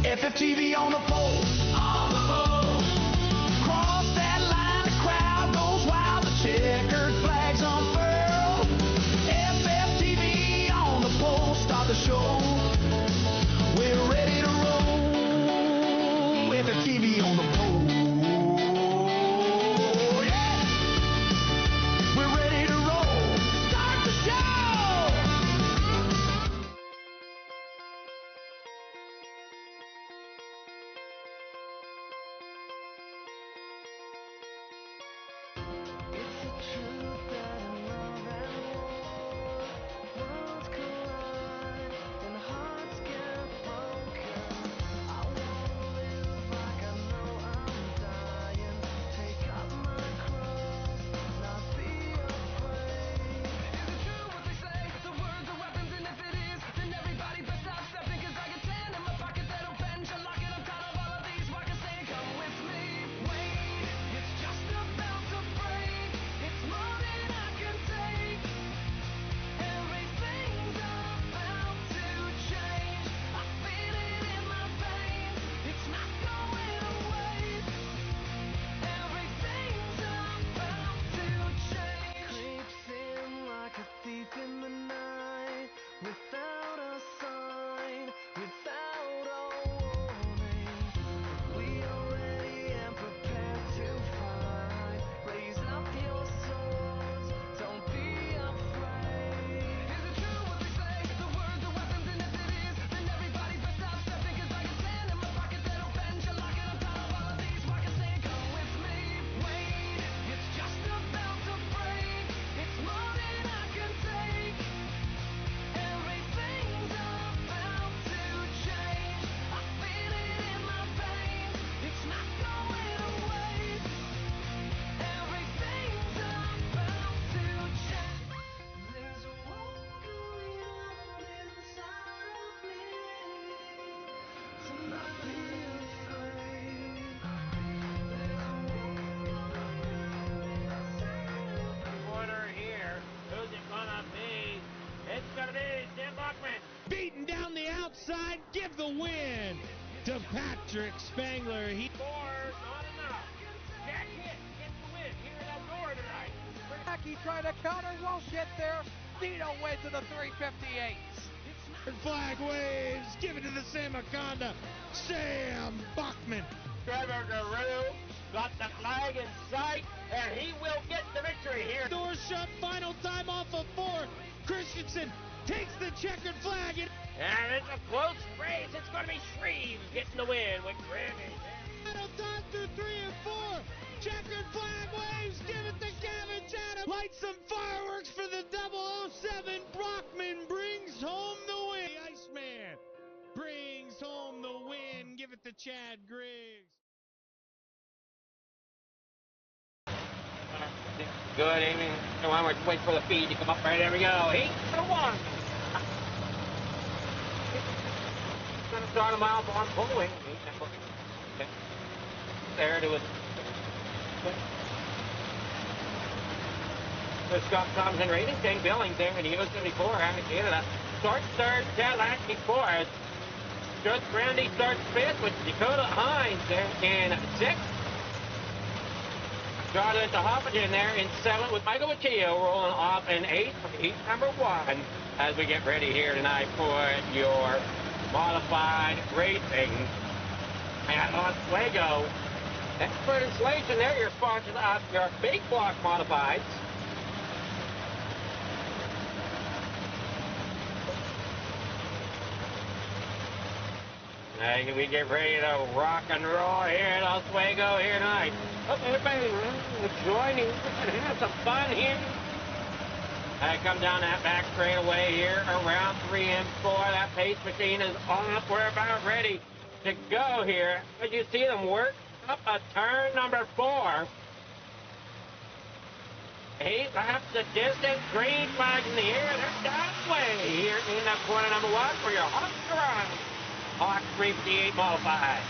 FFTV on the pole. On the pole. Cross that line, the crowd goes wild, the checkered flags unfurl. FFTV on the pole, start the show. We're ready to roll. FFTV on the pole. Yeah. We're ready to roll. Start the show. It's the truth that in love and war, worlds collide and hearts get broken. I wanna live like I know I'm dying. Take up my cross, not be afraid. Is it true what they say? The words are weapons, and if it is, then everybody best stop stepping. 'Cause I got 10 in my pocket that'll bend. You're locking, I'm tired of all of these rockets saying, come with me. Wait, it's just about to break. It's more than I outside. Give the win to Patrick Spangler. He Four, not enough. Jack Hit gets the win here in Eldora tonight. Mackey trying to counter, won't get there. Dino wins in the 358. flag waves. Give it to the Sam Akonda. Sam Bachman. Trevor Garou got the flag in sight, and he will get the victory here. Door shut. Final time off of 4. Christensen takes the checkered flag. And it's a close race. It's going to be Shreves getting the win with Grammy. Final time through 3 and 4. Checkered flag waves. Give it to Gavin Chatham. Light some fireworks for the 007. Brockman brings home the win. The Iceman brings home the win. Give it to Chad Griggs. Good evening. We're waiting for the feed to come up. Right, there we go. Heat number 1. Going to start him out on pulling. There to it. So Scott Thompson rating, Shane Billings there in the U-74 out of Canada. Starts third, Chad Lackey fourth. Just Brandy starts fifth with Dakota Hines there in sixth. Jonathan Hoppigan there in seventh with Michael Matillo rolling off in eighth for heat number 1 as we get ready here tonight for your modified racing at Oswego. Expert Insulation, they're your sponsors of your big block modifieds. And we get ready to rock and roll here at Oswego here tonight. Hope everybody joining and have some fun here. I come down that back straightaway here around 3 and 4. That pace machine is off. We're about ready to go here. As you see them work up a turn number 4. 8 laps the distance. Green flag in the air. They're that way here in the corner number 1 for your Hawk Garage. Hawk 358 modified.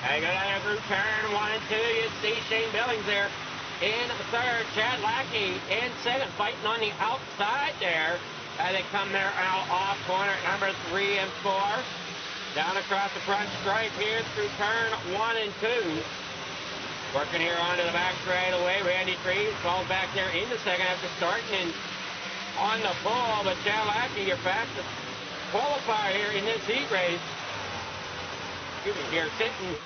I go down through turn 1 and 2. You see Shane Billings there in third. Chad Lackey in second, fighting on the outside there. As they come there out off corner number 3 and 4. Down across the front stripe here through turn 1 and 2. Working here onto the back straightaway. Randy Trees falls back there in the second after starting and on the ball. But Chad Lackey, your fastest qualifier here in this heat race. Here sitting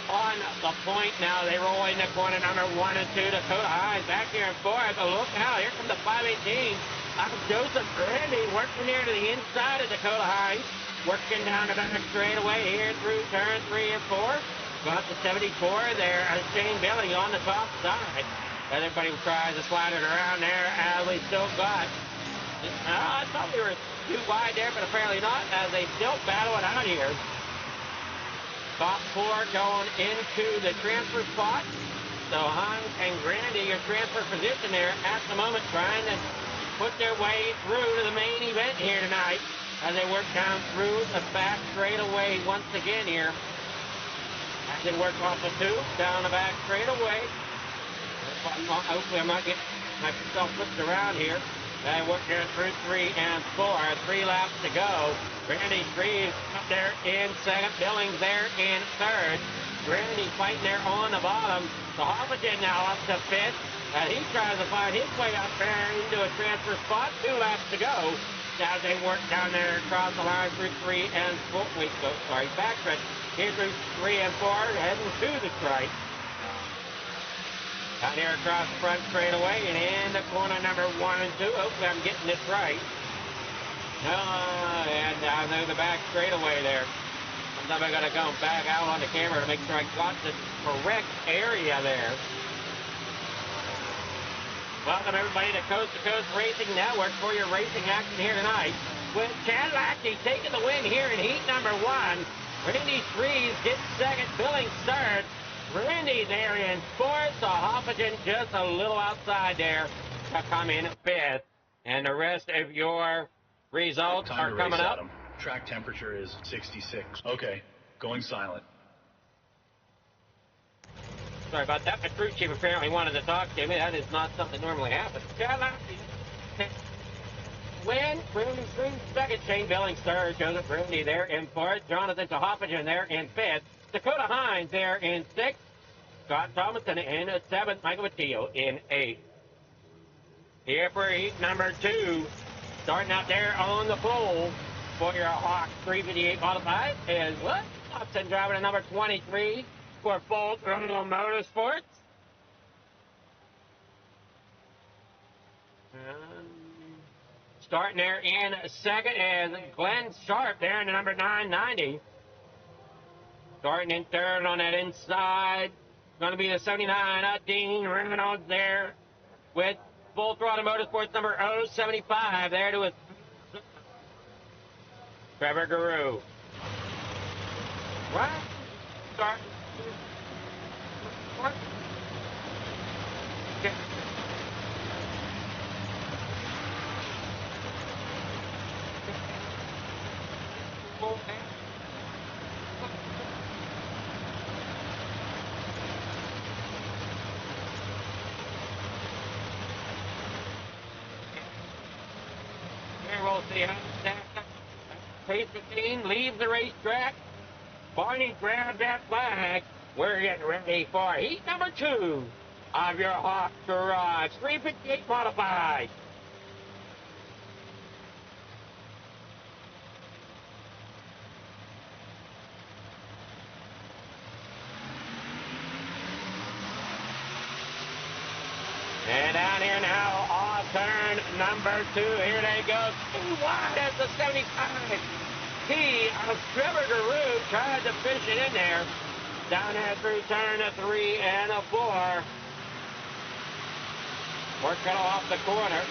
on the point now. They roll in the corner number 1 and 2. Dakota Hines back here in 4th. But look out, here comes the 518. Joseph Grandy working here to the inside of Dakota Hines. Working down the back straightaway here through turn 3 and 4. Got the 74 there. Shane Billings on the top side. Everybody tries to slide it around there as we still got. I thought we were too wide there, but apparently not, as they still battle it out here. Top 4 going into the transfer spot. So Hines and Grandy, your transfer position there at the moment, trying to put their way through to the main event here tonight as they work down through the back straightaway once again here. As they work off the 2, down the back straightaway. Hopefully I'm not getting myself flipped around here. They work here through 3 and 4. 3 laps to go. Randy Trees up there in second. Billings there in third. Randy fighting there on the bottom. So Hoppigan now up to 5th. And he tries to find his way up there into a transfer spot. 2 laps to go. As they work down there across the line through 3 and 4. Wait, sorry, backstretch. Here through 3 and 4, heading to the stripe. Down here across the front straightaway and in the corner number 1 and 2. Hopefully I'm getting this right. And down through the back straightaway there. Sometimes I gotta go back out on the camera to make sure I got the correct area there. Welcome everybody to Coast Racing Network for your racing action here tonight. With Chad Lackey taking the win here in heat number 1. Randy Trees gets second, Billings third. Randy there in 4th, so Hoppigan just a little outside there to come in 5th. And the rest of your results Time are to coming race, up. Adam. Track temperature is 66. Okay, going silent. Sorry about that. My crew chief apparently wanted to talk to me. That is not something that normally happens. When Rooney brings second, Shane Billings third, Joseph Rooney there in fourth, Jonathan Tahopagen there in fifth, Dakota Hines there in sixth, Scott Thomason in seventh, Michael Matillo in eighth. Here for heat number 2, starting out there on the pole for your Hawk 358 modified is what? Watson driving to number 23 for Full Throttle Motorsports. Starting there in second is Glenn Sharp there in the number 990. Starting in third on that inside, going to be the 79, Dean Reynolds there with Full Throttle Motorsports number 075 there to his Trevor Guru. Right. Start. Okay. Here we'll see how that Pace 15 leaves the racetrack. Barney grabbed that flag. We're getting ready for heat number 2 of your Hawk Garage 358 modified. And down here now, off turn number 2. Here they go. Too wide as the 75. He of Trevor Guru tried to fish it in there. Down there through turn 3 and 4. Working off the corner.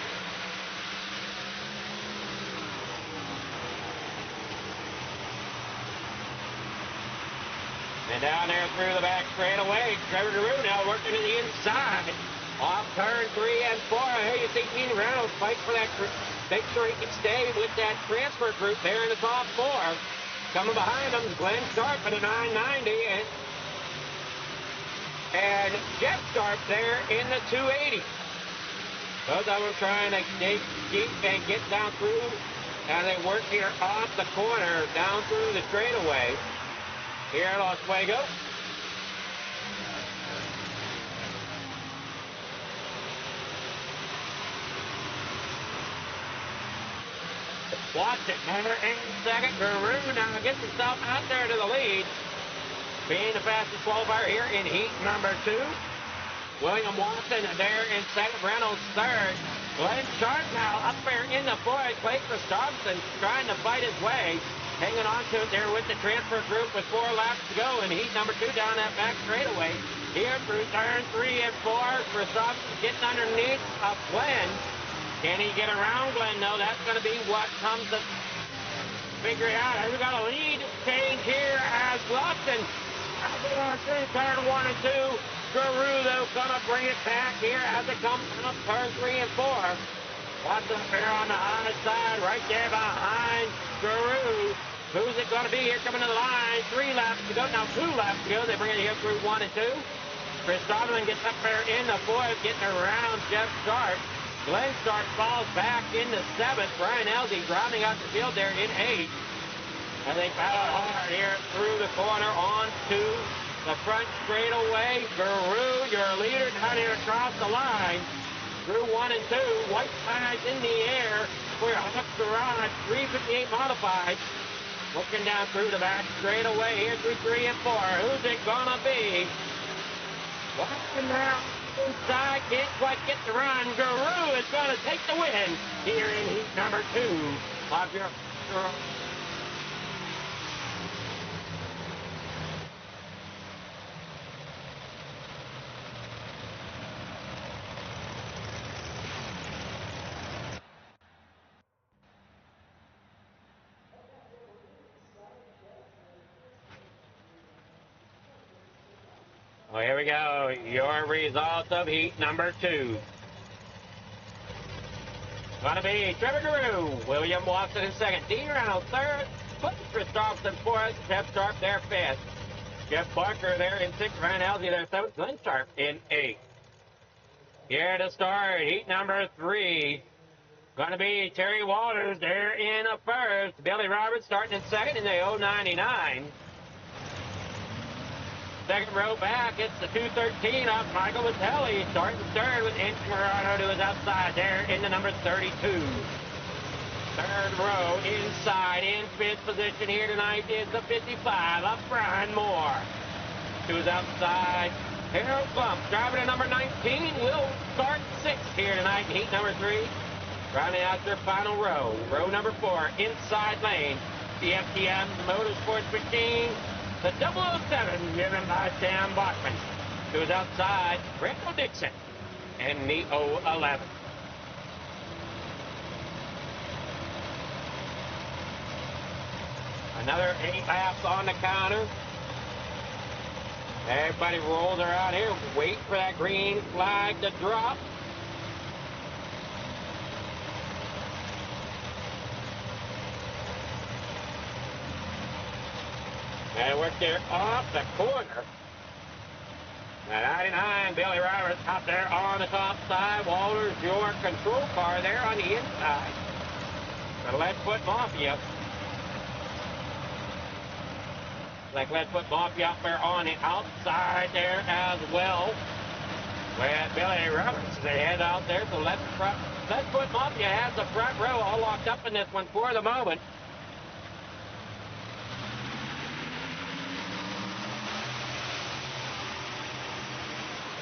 And down there through the back straightaway, Trevor Guru now working to the inside. Off turn 3 and 4. Here you see Dean Reynolds fight for that, make sure he can stay with that transfer group there in the top 4. Coming behind him is Glenn Sharp at a 990 and Jeff Sharp there in the 280. Both of them trying to dig deep and get down through, and they work here off the corner down through the straightaway here at Oswego. Watch it, Miller in second. Guru now gets himself out there to the lead. Being the fastest qualifier here in heat number 2. William Watson there in second. Reynolds third. Glenn Sharp now up there in the fourth. Clay Christopherson trying to fight his way. Hanging on to it there with the transfer group with 4 laps to go in heat number 2 down that back straightaway. Here through turn 3 and 4. Christopherson getting underneath of Glenn. Can he get around Glenn? No, that's going to be what comes to figure it out. We've got a lead change here as Lupton through turn 1 and 2. Guru, though, going to bring it back here as it comes up turn 3 and 4. Watson there on the high side, right there behind Guru. Who's it going to be here coming to the line? 3 laps to go. Now 2 laps to go. They bring it here through 1 and 2. Christopherson gets up there in the 4th, getting around Jeff Sharp. Glenn Sharp falls back into 7th. Brian Elsey rounding out the field there in 8th. And they battle hard here through the corner on to the front straightaway. Guru, your leader down here across the line. Through 1 and 2. White flags in the air for Hawk Garage 358 modified. Looking down through the back straightaway here through 3 and 4. Who's it gonna be? Watson now inside, can't quite get the run. Guru is going to take the win here in heat number 2 of your. Well, here we go. Your results of heat number 2. Gonna be Trevor Guru, William Watson in second, Dean Reynolds third, Chris Thompson fourth, Jeff Sharp there fifth, Jeff Barker there in sixth, Ryan Halsey there seventh, Glenn Sharp in eighth. Here to start, heat number 3. Gonna be Terry Walters there in first, Billy Roberts starting in second in the 099. Second row back, it's the 213 up Michael Vitelli, starting third with Inch Murano to his outside there in the number 32. Third row inside in fifth position here tonight is the 55 up Brian Moore. To his outside, Harold Plump driving to number 19 will start sixth here tonight in heat number 3. Rounding out their final row, row number 4 inside lane, the FTM Motorsports Machine. The 007 given by Sam Bachman. To his outside, Randall Dixon in the 011. Another 8 laps on the counter. Everybody rolls around here, wait for that green flag to drop. They work there off the corner. The 99, Billy Roberts up there on the top side. Walters, your control car there on the inside. The Leadfoot Mafia. Like Leadfoot Mafia up there on the outside there as well. With Billy Roberts, they head out there. So Leadfoot Mafia has the front row all locked up in this one for the moment.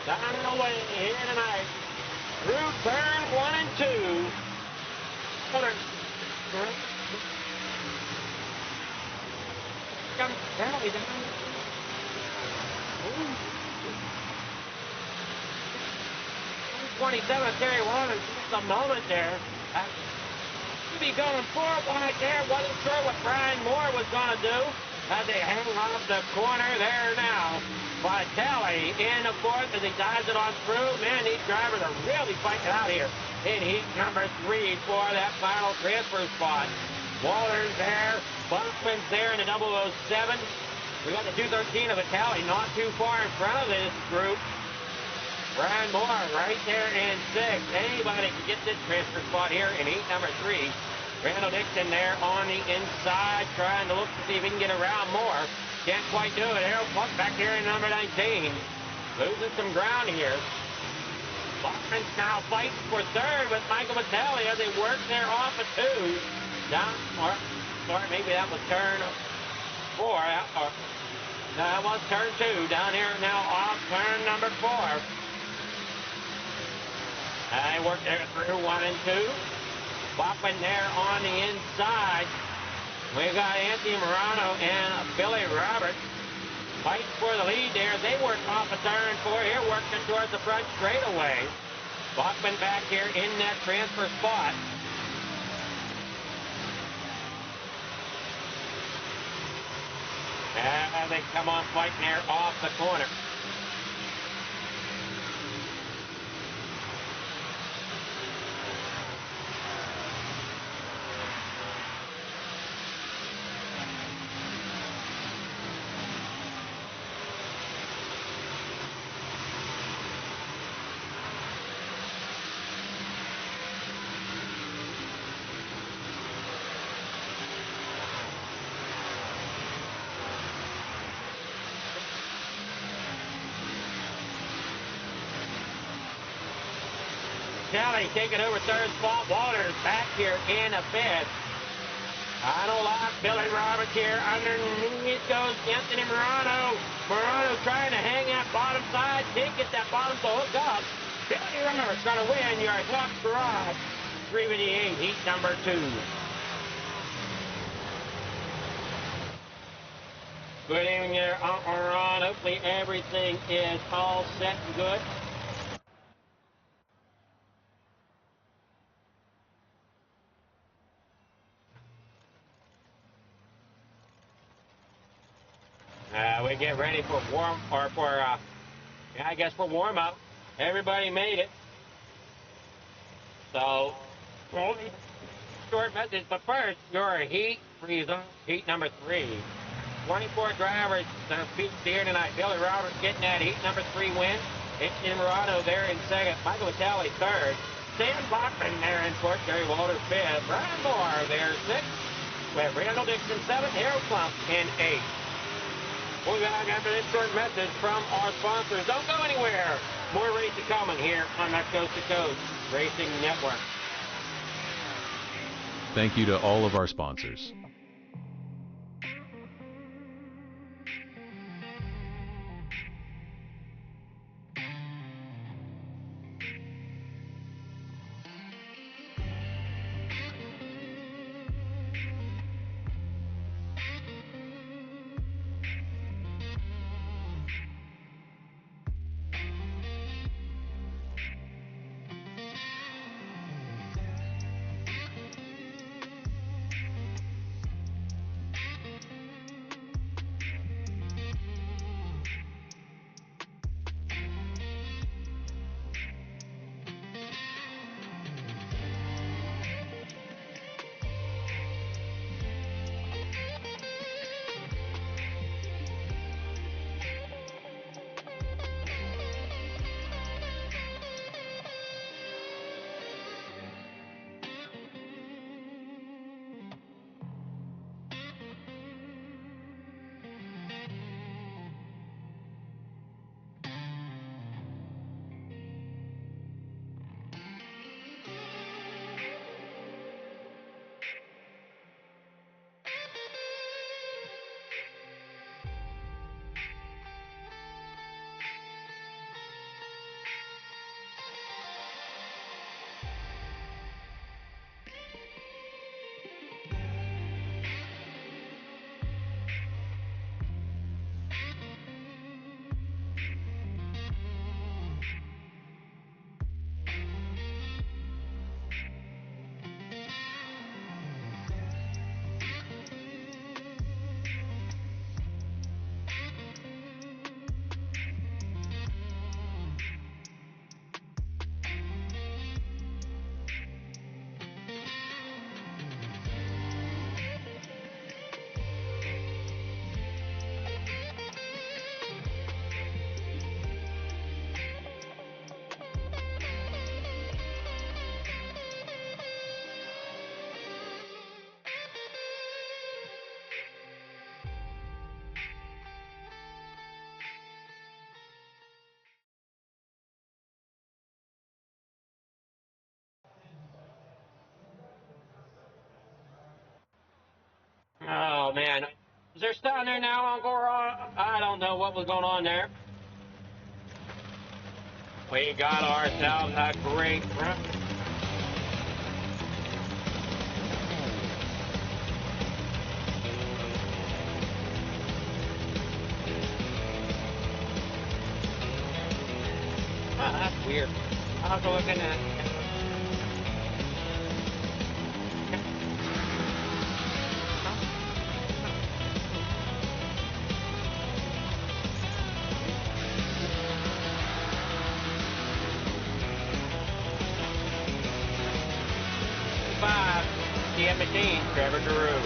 Down and away here tonight. Through turn 1 and 2. Come Valley down. 27, Terry Walters, just a moment there. To be going forward right there. Wasn't sure what Brian Moore was going to do. As they hang off the corner there now. Vitelli in the fourth as he dives it on through. Man, these drivers are really fighting out here in heat number 3 for that final transfer spot. Walters there, Bunkman's there in the 007. We got the 213 of Vitelli not too far in front of this group. Brian Moore right there in 6th. Anybody can get this transfer spot here in heat number 3. Randall Dixon there on the inside trying to look to see if he can get around Moore. Can't quite do it. Harold Plump back here in number 19. Losing some ground here. Bachman's now fighting for third with Michael Vitelli as they work there off of 2. Down, or maybe that was turn 4. Or, no, that was turn 2. Down here now off turn number 4. They work there through 1 and 2. Bachman there on the inside. We've got Anthony Morano and Billy Roberts fighting for the lead there. They work off of turn 4 here, working towards the front straightaway. Bachman back here in that transfer spot. And they come on fighting there off the corner. Kelly taking over third spot. Walters back here in a fifth. Final lap, Billy Roberts here. Underneath goes Anthony Morano. Morano trying to hang that bottom side. Can't get that bottom to hook up. Billy Roberts going to win your top garage. 358, heat number 2. Good evening there, Ron. Hopefully everything is all set and good. We get ready for warm up. Everybody made it. So Only short message, but first, your heat freezer, heat number 3. 24 drivers beat steer tonight. Billy Roberts getting that heat number 3 win. It's Murado there in second. Michael Vitale third. Sam Bachman there in fourth. Gary Walter fifth. Brian Moore there sixth. We have Randall Dixon seventh. Harold Plump in eighth. We'll be back after this short message from our sponsors. Don't go anywhere. More racing coming here on the Coast to Coast Racing Network. Thank you to all of our sponsors. Oh, man. Is there stuff there now, Uncle Ron? I don't know what was going on there. We got ourselves a great run. Oh, that's weird. I'll have to look into that. TM Machine, Trevor Giroux.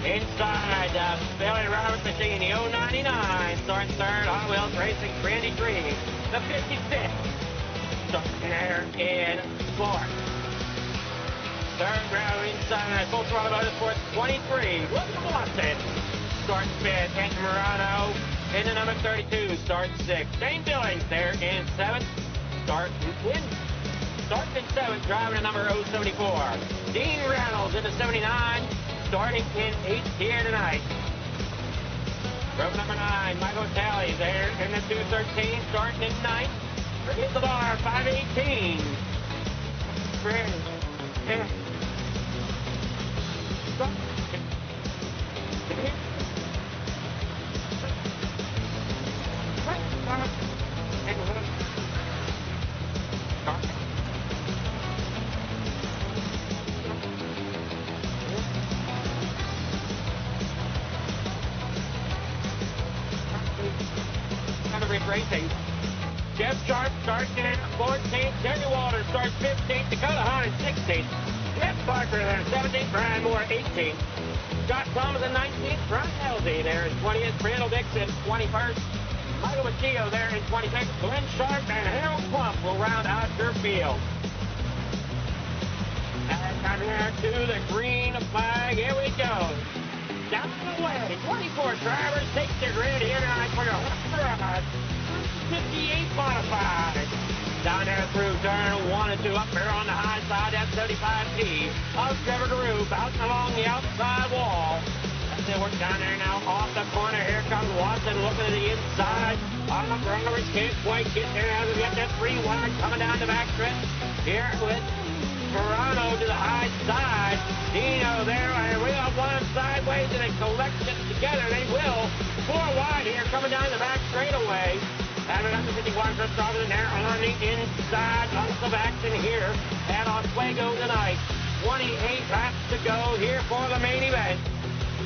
Inside the Billy Roberts machine, the 099, starting third, Hot Wheels Racing, Randy Tree, the 56, starting there in fourth. Third row inside, Full Throttle Motorsports, 23, William Watson, starting fifth, Anthony Murano, in the number 32, start 6. Shane Billings there in 7th. Start in 7th, driving the number 074. Dean Reynolds in the 79, starting in 8th here tonight. Row number 9, Michael Talley there in the 213, starting in 9th. Hit the bar, 518. Racing Jeff Sharp starts in at 14th. Terry Walters starts 15th. Dakota Hines 16th. Jeff Parker there 17th. Brian Moore 18th. Scott Thomas in 19th. Brian Elsey there in 20th. Randall Dixon 21st. Michael Machio there in 26th. Glenn Sharp and Harold Plump will round out your field. And down here to the green flag. Here we go. Down the way. 24 drivers take the grid here tonight for your ride. 58 modified. Down there through turn 1 and 2 up there on the high side. That's 35P of Trevor Carew bouncing along the outside wall. That's it. We're down there now off the corner. Here comes Watson looking at the inside. Rutgers can't quite get there as we got that 3-1 coming down the back stretch. Here with Toronto to the high side. Dino there, and we have one sideways, and they collect it together. They will. 4 wide here, coming down the back straightaway. Having up to 51 just started in there on the inside. Lots of action here at Oswego tonight. 28 laps to go here for the main event.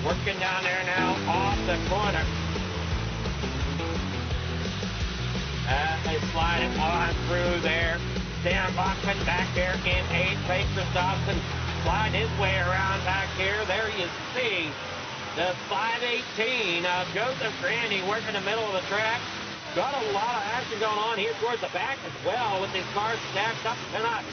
Working down there now off the corner. They slide it on through there. Dan Bachman back there in 8th. Pacer Dobson sliding his way around back here. There you see the 518 of Joseph Grandy working the middle of the track. Got a lot of action going on here towards the back as well with these cars stacked up tonight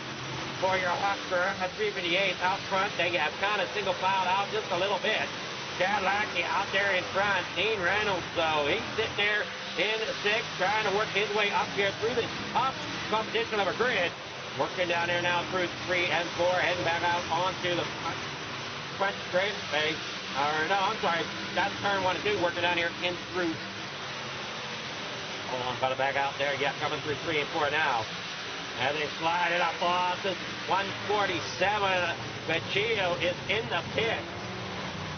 for your Husker 358 out front. They have kind of single filed out just a little bit. Chad Lackey out there in front. Dean Reynolds, though, he's sitting there in 6th, trying to work his way up here through this tough competition of a grid. Working down there now through 3 and 4, heading back out onto the front straight space. Or no, I'm sorry, that's turn 1 and 2, working down here in through. Hold on, got back out there. Yeah, coming through 3 and 4 now. As they slide it up off this 147. Machio is in the pit.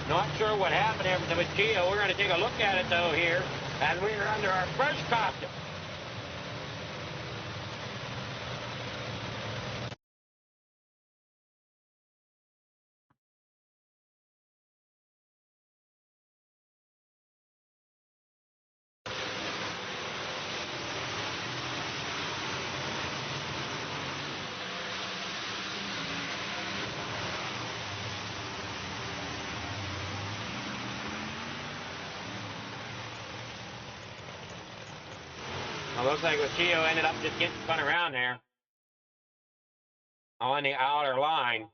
Not sure what happened there with the Machio. We're going to take a look at it, though, here, as we are under our first caution. Looks like Machio ended up just getting spun around there on the outer line.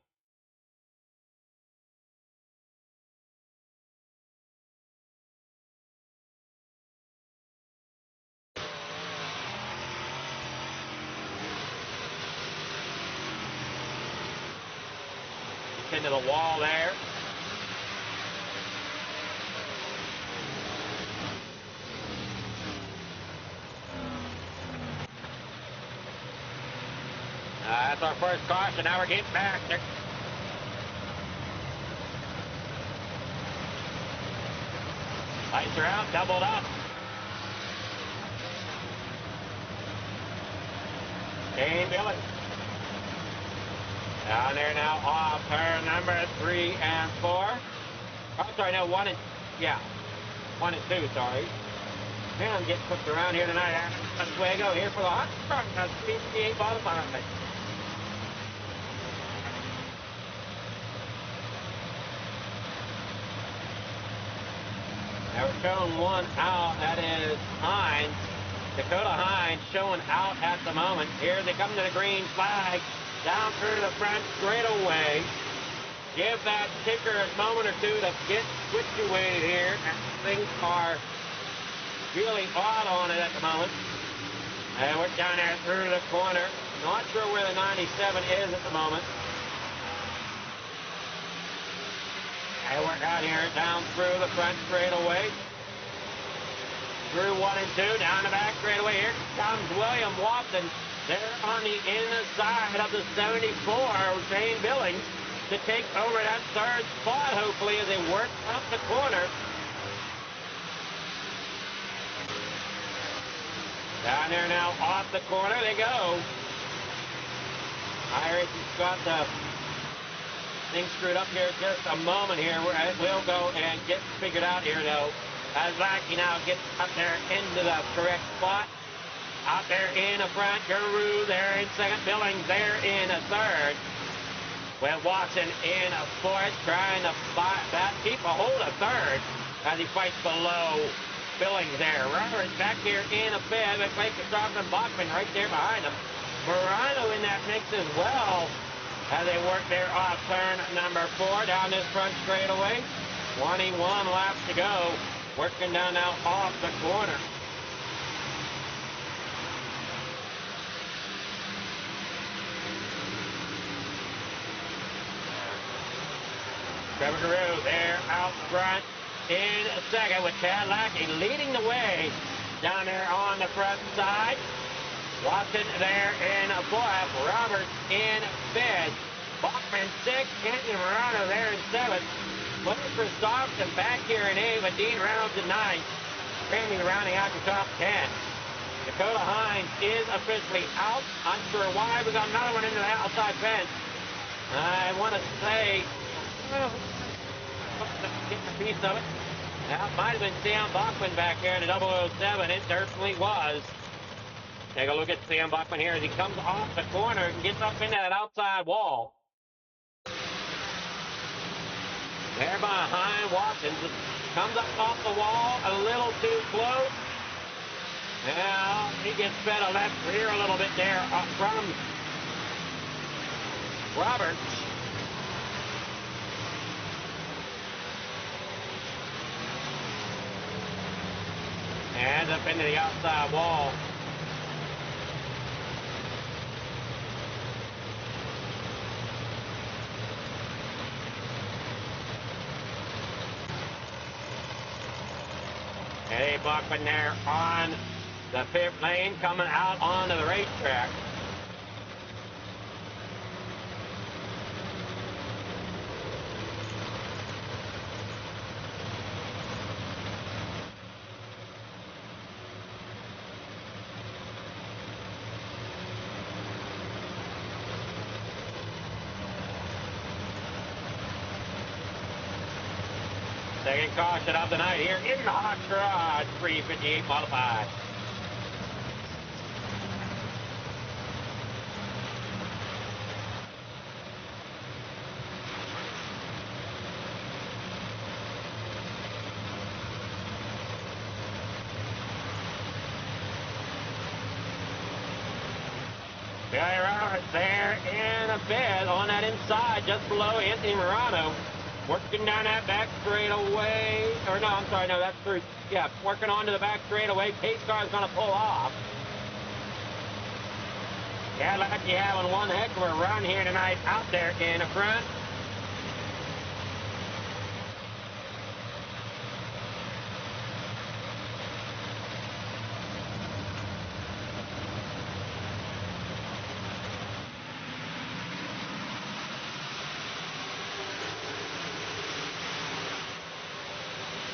It's into the wall there. That's our first caution. Now we're getting back there. Lights are out, doubled up. Dane Billings. Down there now off turn number 3 and 4. Oh, sorry, no, 1 and 2, sorry. Man, getting pushed around here tonight. Oswego here for the hot start. That's 58 bottom line. Now we're showing one out. That is Hines. Dakota Hines showing out at the moment. Here they come to the green flag. Down through the front straightaway. Give that kicker a moment or two to get situated here. Things are really odd on it at the moment. And we're down there through the corner. Not sure where the 97 is at the moment. And we're out here down through the front straightaway. Through 1 and 2, down the back straightaway. Here comes William Watson. There on the inside of the 74, Shane Billings, to take over that third spot, hopefully, as they work up the corner. Down there now, off the corner they go. Irish has got the thing screwed up here just a moment here. We'll go and get figured out here, though. As Lackey now gets up there into the correct spot. out there in the front. Guru there in second. Billings there in a third. With Watson in a fourth, trying to keep a hold of third as he fights below Billings there. Roberts back here in a fifth. It makes it Stockton Bachman right there behind him. Morano in that mix as well as they work there off turn number 4 down this front straightaway. 21 laps to go. Working down now off the corner. Trevor Guru there out front in second with Chad Lackey leading the way down there on the front side. Watson there in fourth. Roberts in fifth. Bachman 6th. Kenton Morano there in 7th. Looking for Stockton back here in 8th with Dean Reynolds in 9th. Randy rounding out the top 10. Dakota Hines is officially out. Unsure why. We got another one into the outside fence. I want to say, get a piece of it. That might have been Sam Bachman back here in the 007. It certainly was. Take a look at Sam Bachman here as he comes off the corner and gets up into that outside wall. There behind Watson. Comes up off the wall a little too close. Now he gets fed a left rear a little bit there up from Roberts. And up into the outside wall. Eddie Bachman there on the pit lane coming out onto the racetrack. Second caution of the night here in the hot garage, 358 modified. Guy Roberts there in a bed on that inside, just below Anthony Morano. Working down that back straightaway, or no, I'm sorry, no, that's through, yeah, working onto the back straightaway. Pace car is going to pull off. Cadillac, you having one heck of a run here tonight out there in the front.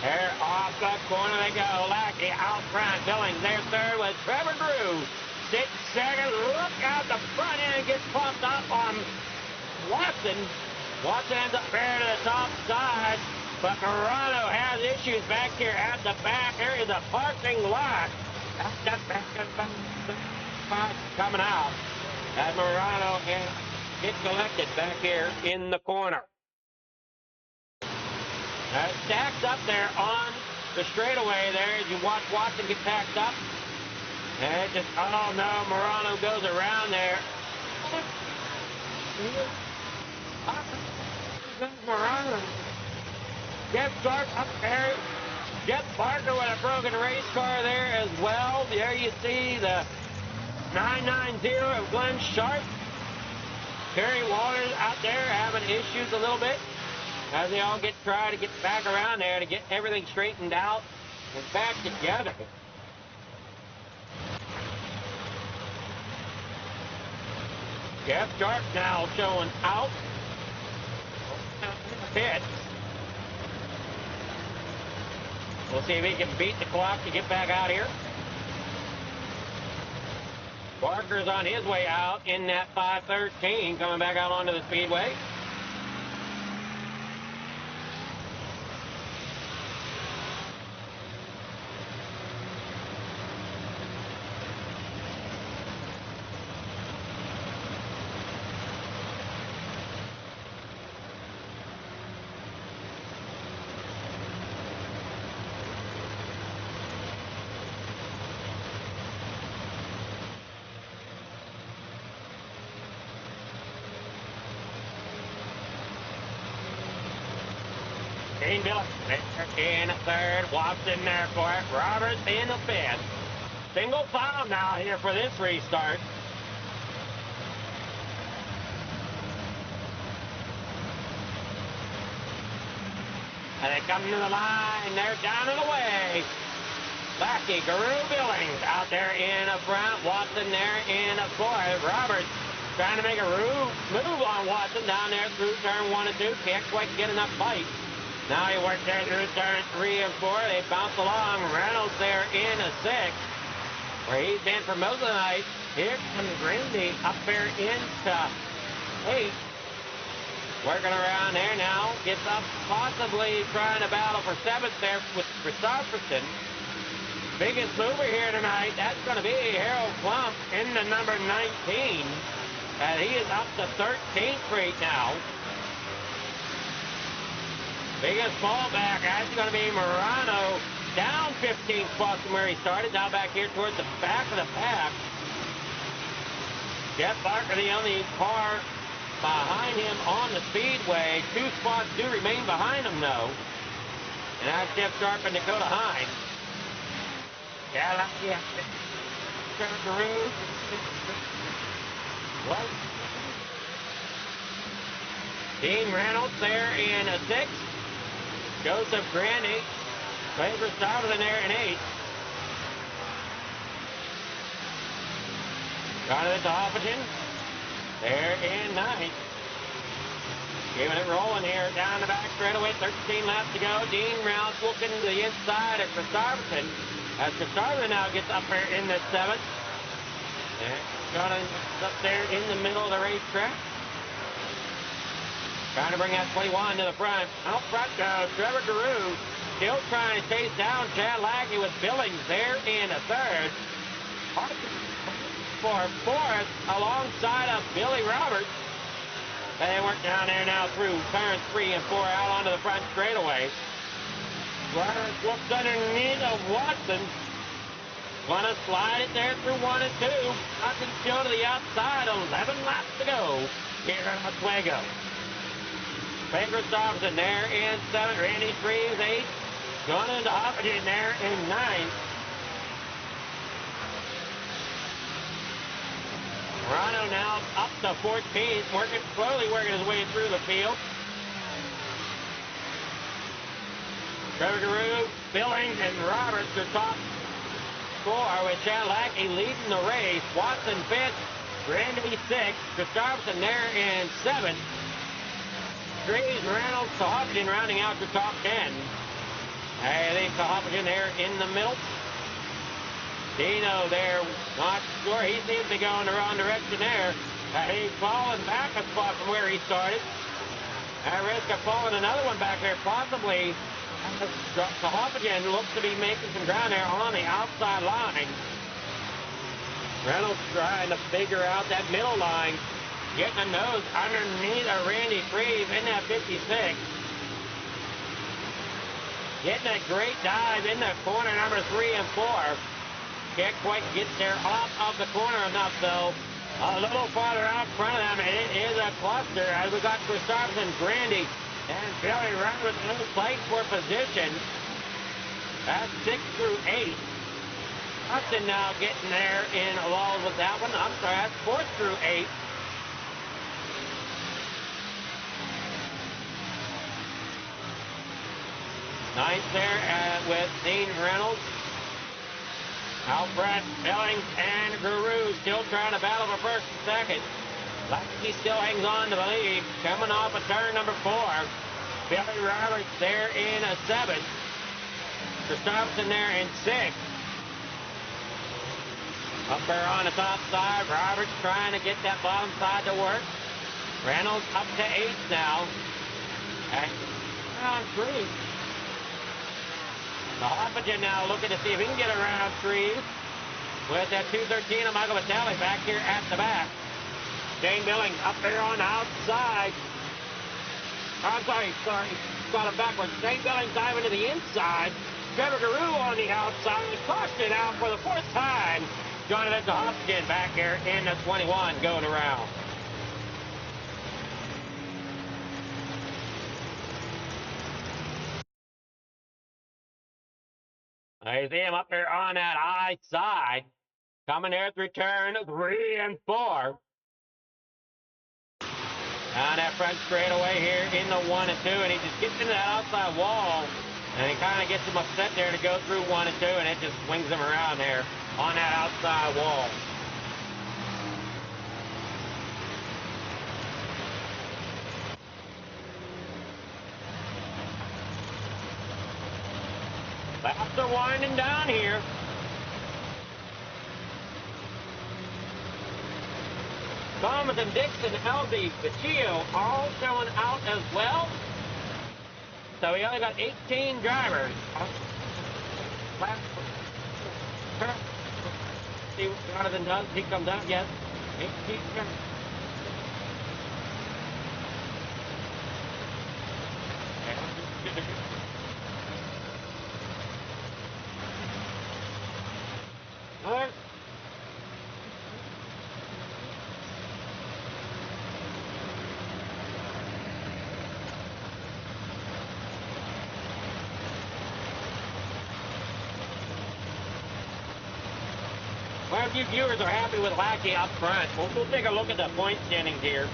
There off the corner they go. Lackey out front. Billings there third with Trevor Drew. 6th, second. Look out the front end. Gets pumped up on Watson. Watson ends up there to the top side. But Morano has issues back here at the back. There is a parking lot. Coming out. As Morano gets collected back here in the corner. Stacked up there on the straightaway there as you watch Watson get packed up. And just, oh no, Morano goes around there. Morano. Jeff Sharp up there. Jeff Barker with a broken race car there as well. There you see the 990 of Glenn Sharp. Terry Waters out there having issues a little bit as they all try to get back around there to get everything straightened out and back together. Jeff Sharp now showing out. Pit. We'll see if he can beat the clock to get back out here. Barker's on his way out in that 513, coming back out onto the speedway. Dean Billings in third. Watson there for it. Roberts in the fifth. Single file now here for this restart. And they come to the line. They're down and away. Lackey, Guru, Billings out there in the front. Watson there in the fourth. Roberts trying to make a move on Watson down there through turn 1 and 2. Can't quite get enough bite. Now he works there through turn 3 and 4. They bounce along. Reynolds there in a 6. Where he's been for most of the night. Here comes Grindy up there into 8. Working around there now. Gets up, possibly trying to battle for 7th there with Christopherson. Biggest mover here tonight, that's going to be Harold Klump in the number 19. And he is up to 13th right now. Biggest fallback, that's going to be Morano. Down 15 spots from where he started. Now back here towards the back of the pack. Jeff Barker, the only car behind him on the speedway. 2 spots do remain behind him, though. And that's Jeff Sharp and Dakota Hines. Yeah. What? Dean Reynolds there in a 6. Joseph Grandy. Favor started in there in 8. Jonathan Hoffagen there in 9. Giving it rolling here down the back straightaway. 13 laps to go. Dean Reynolds looking to the inside of Christopherson. As Christopherson now gets up there in the 7th. Jonathan up there in the middle of the racetrack. Trying to bring that 21 to the front. Out front goes Trevor Guru. Still trying to chase down Chad Lackey with Billings there in a 3rd. For 4th alongside of Billy Roberts. They work down there now through turns 3 and 4 out onto the front straightaway. Roberts looks underneath of Watson. Want to slide it there through 1 and 2. Watson still to the outside. 11 laps to go here in Oswego. Craig Christopherson there in 7th. Randy Treves 8th. Going into Hoffagen there in 9th. Morano now up to 14th, slowly working his way through the field. Trevor Guru, Billings, and Roberts are top 4 with Chad Lackey leading the race. Watson 5th, Grandy 6th, Christopherson there in 7th. Trees, Reynolds, Hoffagen rounding out the top 10. I think Hoffagen there in the middle. Dino there, not sure. He seems to be going the wrong direction there. He's falling back a spot from where he started. At risk of falling another one back there, possibly. Hoffagen looks to be making some ground there on the outside line. Reynolds trying to figure out that middle line. Getting a nose underneath a Randy Treves in that 56. Getting a great dive in the corner number 3 and 4. Can't quite get there off of the corner enough, though. A little farther out front of them, it is a cluster as we got Christopherson, Grandy, and Billy Roberts in the fight for position. That's 6 through 8. Hudson now getting there in along with that one. I'm sorry, that's 4 through 8. Ninth there with Dean Reynolds. Alfred, Billings, and Guru still trying to battle for first and second. Lackey still hangs on to the lead. Coming off of turn number 4. Billy Roberts there in a 7th. Christopherson there in 6th. Up there on the top side, Roberts trying to get that bottom side to work. Reynolds up to 8th now. And round 3. The Hoffagen now looking to see if he can get around Treves with that 213 of Michael Vitale back here at the back. Dane Billings up there on the outside. I'm sorry, got him backwards. Dane Billings diving to the inside. Trevor Guru on the outside. Caution out for the 4th time. Jonathan Hoffagen back here in the 21 going around. I see him up there on that high side. Coming there at the return, 3 and 4. On that front straightaway here in the 1 and 2, and he just gets into that outside wall, and he kind of gets him upset there to go through 1 and 2, and it just swings him around there on that outside wall. Laps are winding down here. Thomas and Dixon, LD, Vecchio, all showing out as well. So we only got 18 drivers. See what Jonathan does. He comes out, yes. 18 drivers. All right. Well, if you viewers are happy with Lackey up front, we'll take a look at the point standings here.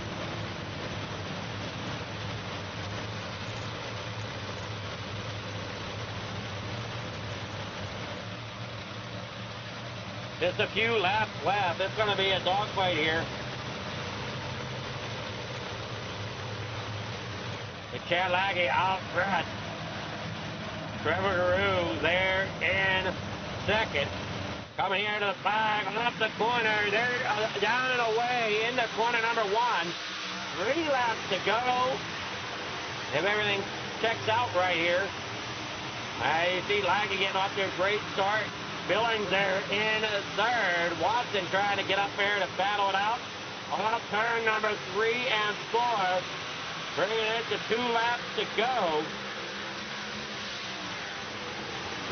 Just a few laps left. It's going to be a dogfight here. The Chad Lackey out front. Trevor Guru there in second. Coming here to the flag, up the corner. They're down and away into corner number 1. 3 laps to go. If everything checks out right here. You see Lackey getting off to a great start. Billings there in third. Watson trying to get up there to battle it out. On turn number 3 and 4. Bringing it to 2 laps to go.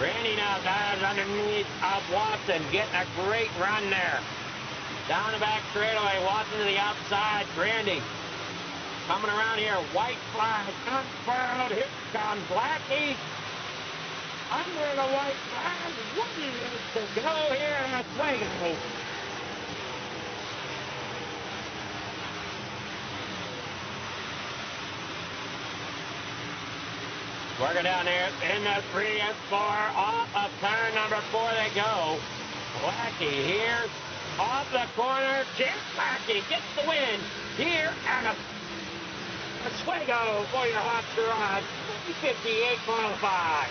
Randy now dives underneath of Watson, getting a great run there. Down the back straightaway, Watson to the outside. Randy coming around here, white flag, unfurled. Here comes Lackey. Under the white flag, 1 minute to go here at Oswego. Working down there in the 3 and 4, off of turn number 4 they go. Lackey here, off the corner. Chip Lackey gets the win here at Oswego for your hot garage. 58 qualified.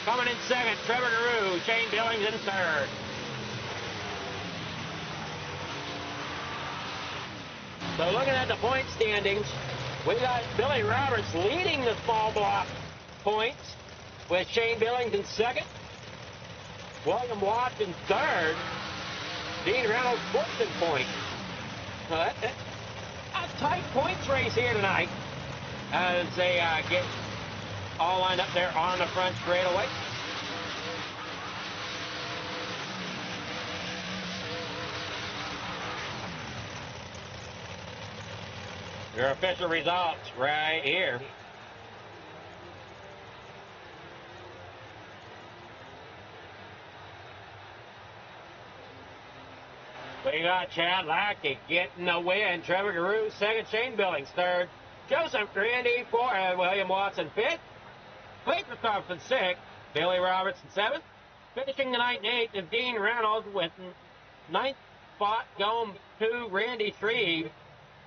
Coming in second, Trevor Guru. Shane Billings in third. So looking at the point standings, we got Billy Roberts leading the small block points with Shane Billings in second. William Watts in third. Dean Reynolds fourth in points. A tight points race here tonight as they get all lined up there on the front straightaway. Your official results right here. We got Chad Lackey getting the win. Trevor Guru second. Shane Billings third. Joseph Grandy fourth. William Watson fifth. Clayton Thompson sixth. Billy Robertson seventh. Finishing the night in eighth is Dean Reynolds with ninth spot going to Randy Shreve.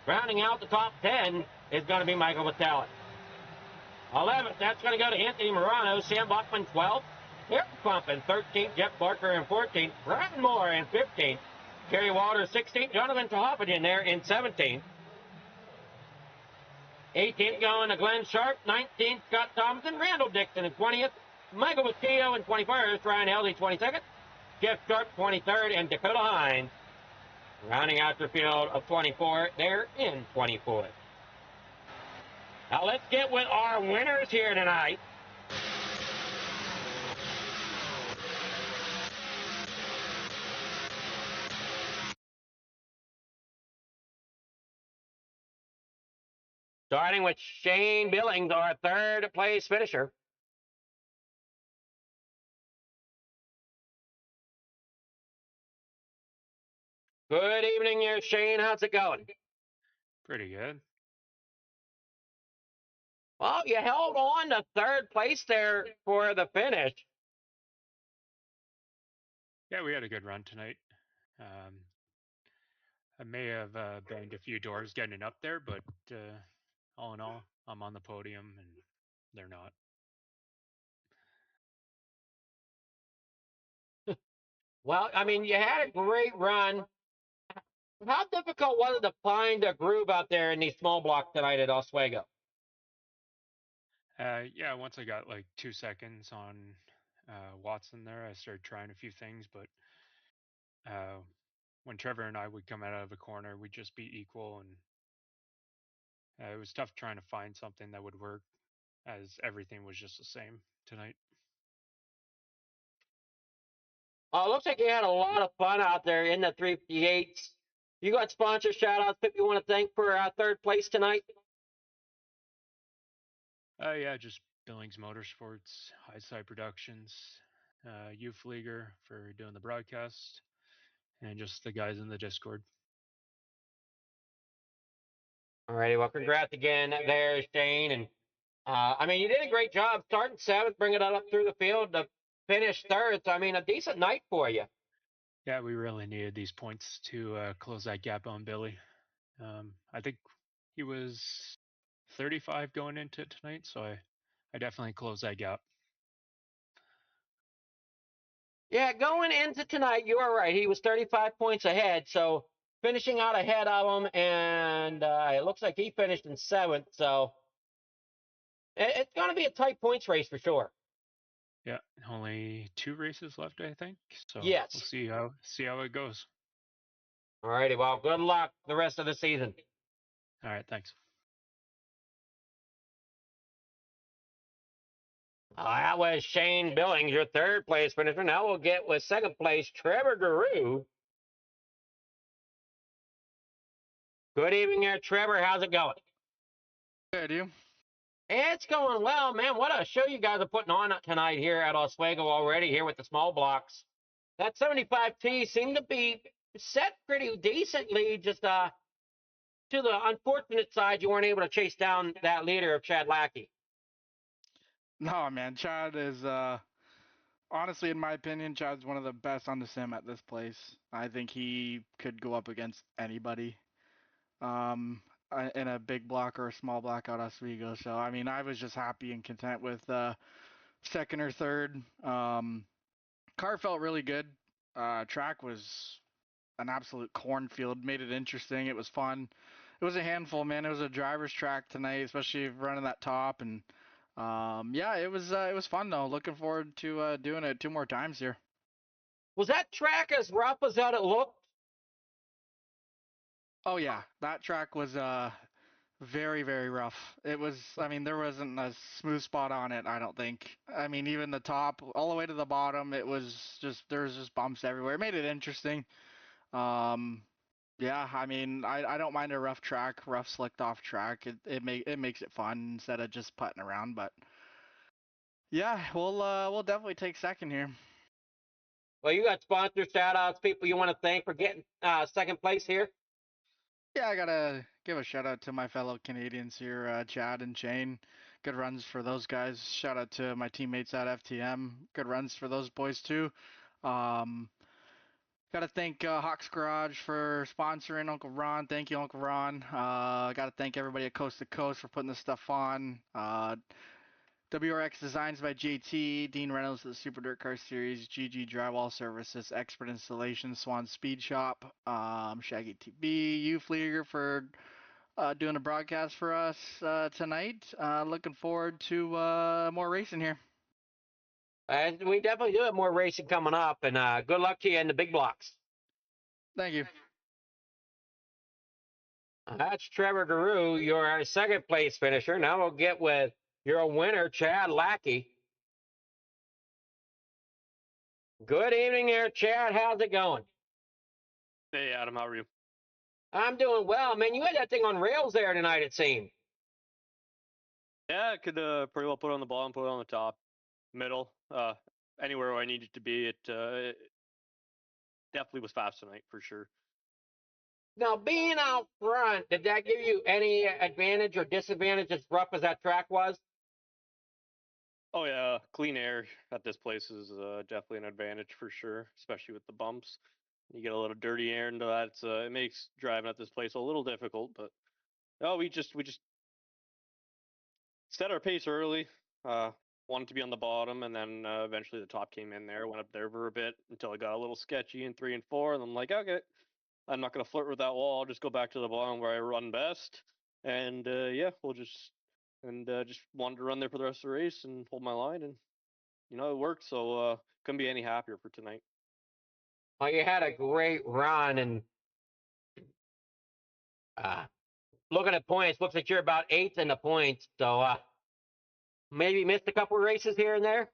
Rounding out the top 10 is going to be Michael Vitale. 11th, that's going to go to Anthony Morano. Sam Buckman 12th. Eric Pump in 13th. Jeff Barker in 14th. Brian Moore in 15th. Kerry Walters 16th. Jonathan Tohoffingen there in 17th. 18th going to Glenn Sharp. 19th, Scott Thompson. Randall Dixon in 20th. Michael Vecchio in 21st. Ryan Helsey 22nd. Jeff Sharp 23rd. And Dakota Hines rounding out the field of 24 there in 24th. Now let's get with our winners here tonight. Starting with Shane Billings, our third place finisher. Good evening there, Shane. How's it going? Pretty good. Well, you held on to third place there for the finish. Yeah, we had a good run tonight. I may have banged a few doors getting up there, but all in all, I'm on the podium and they're not. Well, I mean, you had a great run. How difficult was it to find a groove out there in these small blocks tonight at Oswego? Yeah, once I got like 2 seconds on Watson there, I started trying a few things, but uh, when Trevor and I would come out of a corner, we'd just be equal, and it was tough trying to find something that would work, as everything was just the same tonight. It looks like you had a lot of fun out there in the 358s. You got sponsor shout outs that you want to thank for third place tonight? Yeah, just Billings Motorsports, Highside Productions, Flieger for doing the broadcast, and just the guys in the Discord. All righty, well, congrats again there, Shane. And I mean, you did a great job starting seventh, bringing it up through the field to finish third. So, I mean, a decent night for you. Yeah, we really needed these points to close that gap on Billy. I think he was 35 going into tonight, so I definitely closed that gap. Yeah, going into tonight, you are right. He was 35 points ahead, so finishing out ahead of him, and it looks like he finished in seventh. So it's going to be a tight points race for sure. Yeah, only 2 races left, I think. So Yes. we'll see how it goes. All righty, well, good luck the rest of the season. All right, thanks. That was Shane Billings, your third place finisher. Now we'll get with second place, Trevor Guru. Good evening there, Trevor. How's it going? Good, you? It's going well, man. What a show you guys are putting on tonight here at Oswego already here with the small blocks. That 75T seemed to be set pretty decently, just to the unfortunate side, you weren't able to chase down that leader of Chad Lackey. No, man. Chad is, honestly, in my opinion, Chad's one of the best on the sim at this place. I think he could go up against anybody in a big block or a small block out Oswego. So, I mean, I was just happy and content with second or third. Car felt really good. Track was an absolute cornfield, made it interesting. It was fun. It was a handful, man. It was a driver's track tonight, especially running that top, and yeah, it was fun though. Looking forward to doing it 2 more times here. Was that track as rough as that it looked? Oh yeah, that track was very, very rough. It was, I mean, there wasn't a smooth spot on it, I don't think. I mean, even the top all the way to the bottom, it was just, there was just bumps everywhere. It made it interesting. Yeah, I mean, I don't mind a rough track, rough slicked off track. It makes it fun instead of just putting around. But yeah, we'll definitely take second here. Well, you got sponsor shout outs, people you want to thank for getting second place here. Yeah, I gotta give a shout out to my fellow Canadians here, Chad and Shane. Good runs for those guys. Shout out to my teammates at FTM. Good runs for those boys too. Gotta thank Hawks Garage for sponsoring Uncle Ron. Thank you, Uncle Ron. Gotta thank everybody at Coast to Coast for putting this stuff on. WRX Designs by JT, Dean Reynolds of the Super Dirt Car Series, GG Drywall Services, Expert Installation, Swan Speed Shop, Shaggy TB, Flieger for doing a broadcast for us tonight. Looking forward to more racing here. And we definitely do have more racing coming up, and good luck to you in the big blocks. Thank you. That's Trevor Guru, your second place finisher. Now we'll get with your winner, Chad Lackey. Good evening there, Chad. How's it going? Hey, Adam, how are you? I'm doing well, man. You had that thing on rails there tonight, it seemed. Yeah, I could pretty well put it on the bottom, put it on the top, middle, anywhere where I needed to be. It definitely was fast tonight, for sure. Now, being out front, did that give you any advantage or disadvantage as rough as that track was? Oh yeah, clean air at this place is definitely an advantage for sure, especially with the bumps. You get a little dirty air into that. It makes driving at this place a little difficult, but no, we just set our pace early. Uh, Wanted to be on the bottom, and then eventually the top came in there. Went up there for a bit until it got a little sketchy in 3 and 4, and I'm like, okay, I'm not gonna flirt with that wall. I'll just go back to the bottom where I run best, and yeah, just wanted to run there for the rest of the race and hold my line, and it worked. So couldn't be any happier for tonight. Well, you had a great run, and uh, looking at points, looks like you're about eighth in the points. So maybe missed a couple of races here and there.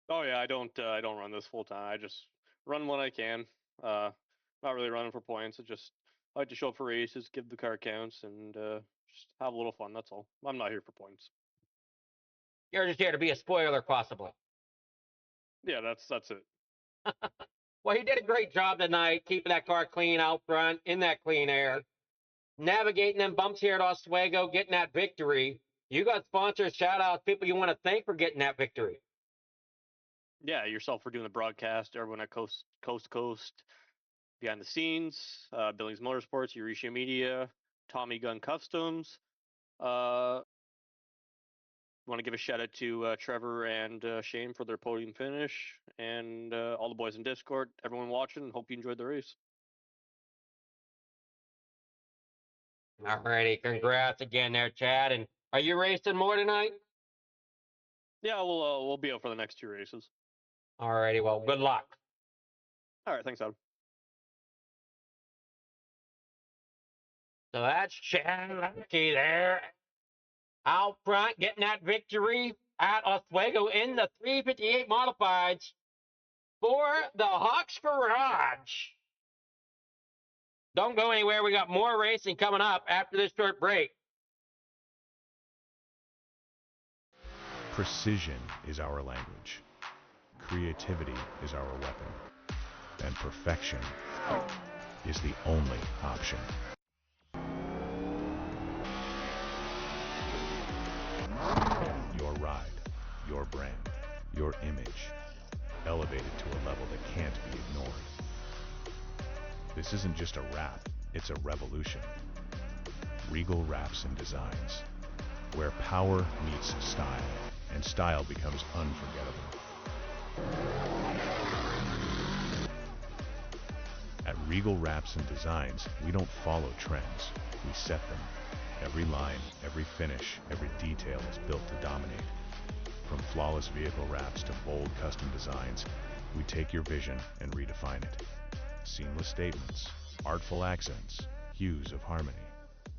Oh yeah, I don't run this full time. I just run when I can. Uh, Not really running for points. I like to show up for races, give the car counts, and just have a little fun. That's all. I'm not here for points. You're just here to be a spoiler, possibly. Yeah, that's it. Well, he did a great job tonight, keeping that car clean out front in that clean air, navigating them bumps here at Oswego, getting that victory. You got sponsors, shout outs, people you want to thank for getting that victory. Yeah, yourself for doing the broadcast. Everyone at Coast to Coast, behind the scenes, Billings Motorsports, Euricia Media, Tommy Gun Customs. Want to give a shout out to Trevor and Shane for their podium finish, and all the boys in Discord, everyone watching. Hope you enjoyed the race. Alrighty, congrats again there, Chad. And are you racing more tonight? Yeah, we'll be out for the next 2 races. Alrighty, well, good luck. All right, thanks, Adam. So that's Chad Lucky there out front, getting that victory at Oswego in the 358 modifieds for the Hawks Garage. Don't go anywhere. We got more racing coming up after this short break. Precision is our language. Creativity is our weapon. And perfection is the only option. Your ride, your brand, your image, elevated to a level that can't be ignored. This isn't just a wrap, it's a revolution. Regal Wraps and Designs, where power meets style, and style becomes unforgettable. At Regal Wraps and Designs, we don't follow trends, we set them. Every line, every finish, every detail is built to dominate. From flawless vehicle wraps to bold custom designs, we take your vision and redefine it. Seamless statements, artful accents, hues of harmony.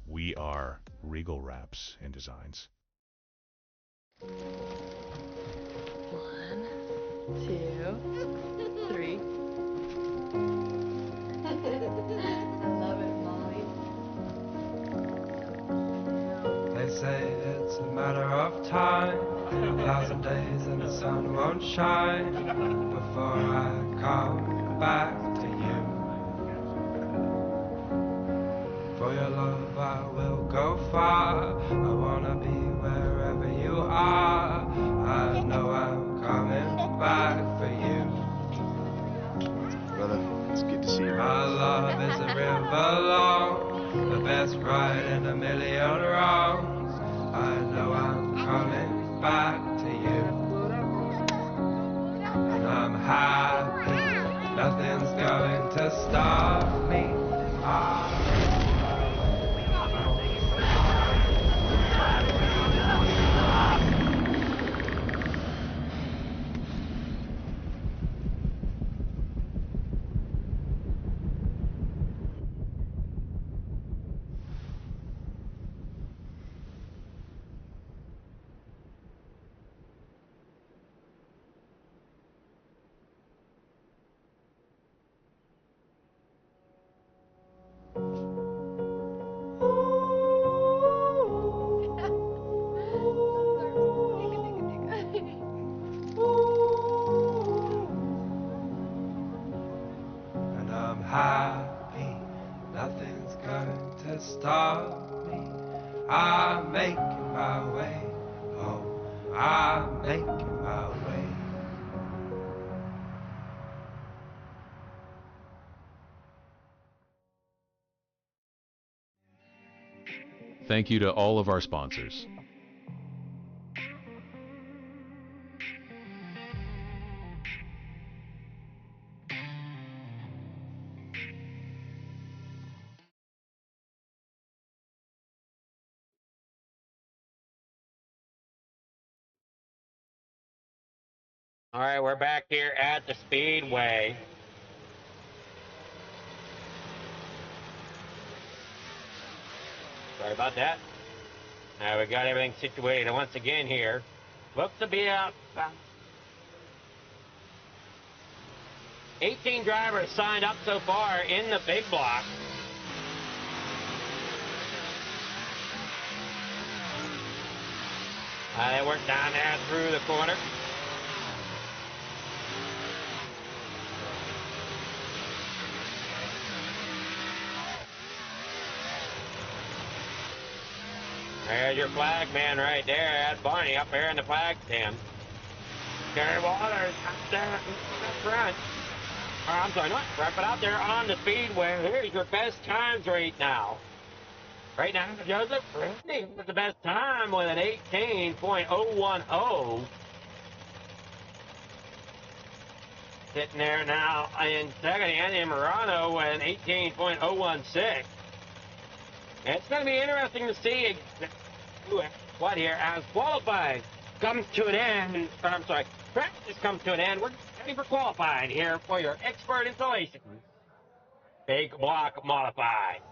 We are Regal Wraps and Designs. 1, 2, 3. I love it, Molly. They say it's a matter of time, 1,000 days and the sun won't shine before I come back to you. For your love I will go far, I wanna be wherever you are. I know I'm coming back for you. Brother, it's good to see you. My love is a river long, the best ride in a million wrongs. I know I'm coming back to you. And I'm happy, nothing's going to stop me. stop me. I'm making my way. Oh, I'm making my way. Thank you to all of our sponsors. All right, we're back here at the Speedway. Sorry about that. Now we got everything situated once again here. Looks to be up 18 drivers signed up so far in the big block. They work down there through the corner. There's your flag man right there at Barney up there in the flag stand. Gary Waters up there in the front. Or, I'm sorry, not front, but out there on the Speedway. Here's your best times right now. Right now, Joseph Randy with the best time with an 18.010. Sitting there now in second, Andy Morano with an 18.016. It's going to be interesting to see what here as qualifying comes to an end. Or, I'm sorry, practice comes to an end. We're ready for qualifying here for your expert installation. Big block modified.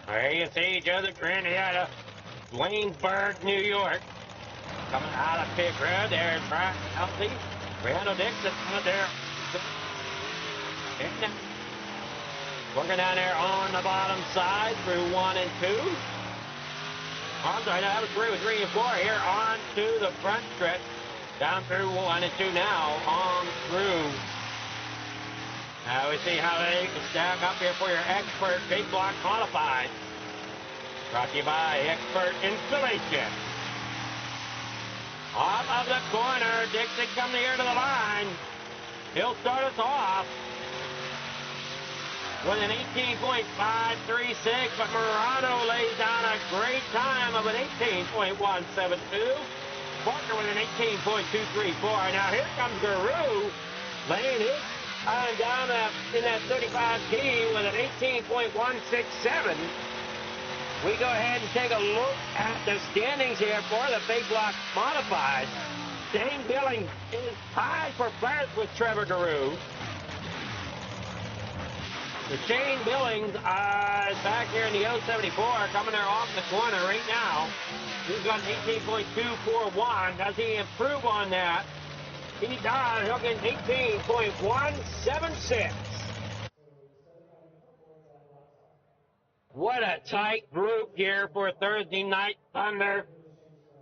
There you see Joseph Grandy out of Waynesburg, New York. Coming out of pit road, there's Brian Kelsey. Randall Dixon out there. Working down there on the bottom side through 1 and 2. I'm sorry, that was 3 and 4 here on to the front stretch. Down through 1 and 2 now on through. Now we see how they stack up here for your expert big block modified. Brought to you by Expert Installation. Off of the corner, Dixon coming here to the line. He'll start us off with an 18.536, but Murano lays down a great time of an 18.172. Parker with an 18.234. Now here comes Guru laying his time down in that 35T with an 18.167. We go ahead and take a look at the standings here for the big block modified. Shane Billings is tied for first with Trevor Guru. So Shane Billings is back here in the 074, coming there off the corner right now. He's got an 18.241. Does he improve on that? He does. He'll get 18.176. What a tight group here for Thursday Night Thunder.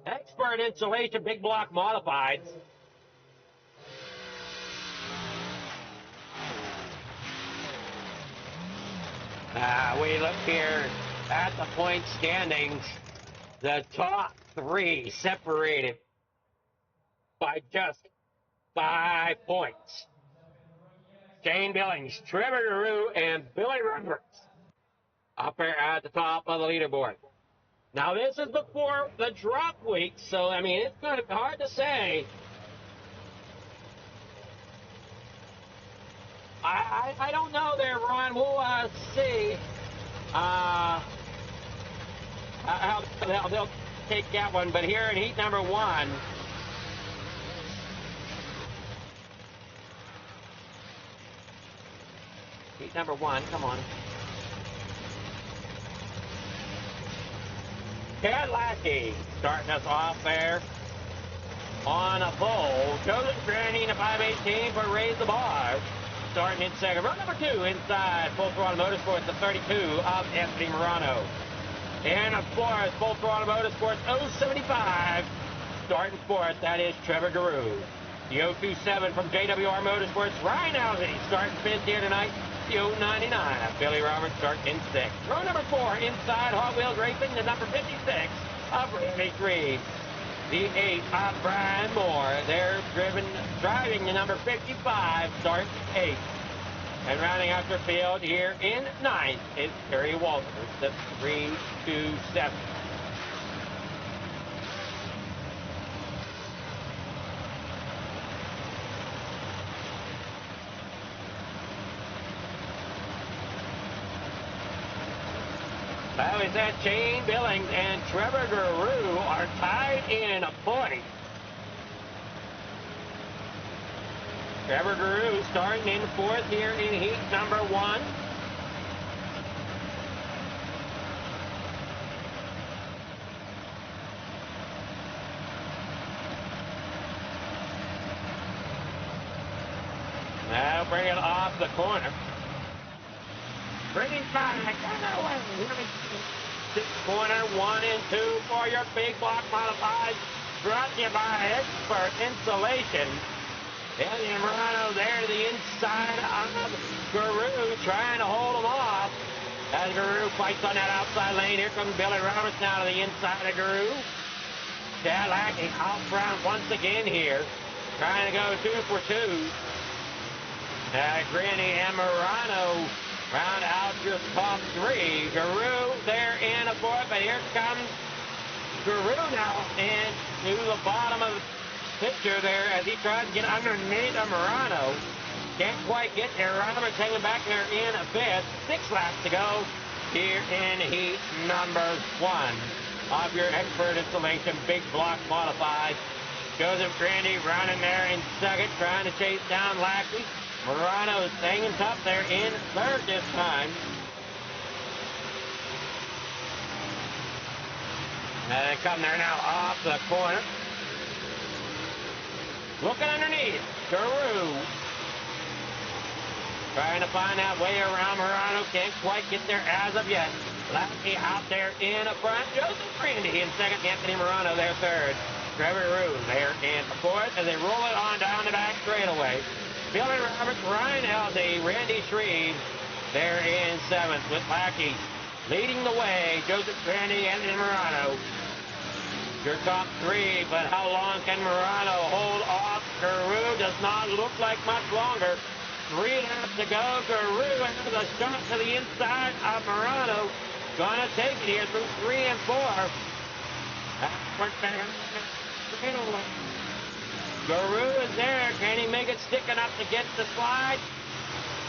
Expert Installation Big Block Modified. We look here at the point standings. The top three separated by just 5 points. Shane Billings, Trevor Guru, and Billy Roberts up there at the top of the leaderboard. Now, this is before the drop week, so, I mean, it's kind of hard to say. I don't know there, Ron. We'll see how they'll take that one. But here in heat number 1, heat number 1, come on. Ted Lackey starting us off there on a pole. Joseph Grandy in a 518 for Raise the Bar. starting in second. Row number 2 inside Full Throttle Motorsports, the 32 of Anthony Morano. And of course, Full Throttle Motorsports 075 starting fourth. That is Trevor Guru. The 027 from JWR Motorsports, Ryan Alvey starting fifth here tonight. The 099 of Billy Roberts starting in sixth. Row number 4 inside Hot Wheels Racing, the number 56 of Randy Reed. The 8 of Brian Moore. They're driving the number 55, starting 8th. And rounding out their field here in 9th is Terry Walters, the 327. Well, is that Shane Billings and Trevor Guru are tied in a point. Trevor Guru starting in fourth here in heat number 1. Now bring it off the corner. Bring it back. Corner 1 and 2 for your big block modified. Brought to you by Expert Insulation. Anthony Morano there to the inside of Guru, trying to hold him off. As Guru fights on that outside lane, here comes Billy Roberts now to the inside of Guru. Chad Lackey out front once again here, trying to go 2 for 2. Granny and Morano round out your top 3. Guru there in a fourth, but here comes Guru now into the bottom of the picture there as he tries to get underneath of Morano. Can't quite get there. Roberts hanging back there in a fifth. 6 laps to go here in heat number 1 of your Expert Installation Big Block Modified. Joseph Grandy running there in second, trying to chase down Lackey. Morano's hanging tough there in third this time. And they come there now off the corner. Looking underneath, Guru. Trying to find that way around Morano. Can't quite get there as of yet. Lackey out there in the front. Joseph Grandy in second. Anthony Morano there third. Trevor Rue there in fourth as they roll it on down the back straightaway. Billy Roberts, Ryan Alde, Randy Shreve there in seventh with Lackey leading the way. Joseph Grandy, Anthony Morano. Your top 3, but how long can Morano hold off? Guru does not look like much longer. 3 laps to go. Guru has a shot to the inside of Morano. Gonna take it here through 3 and 4. Guru is there. Can he make it stick enough to get the slide?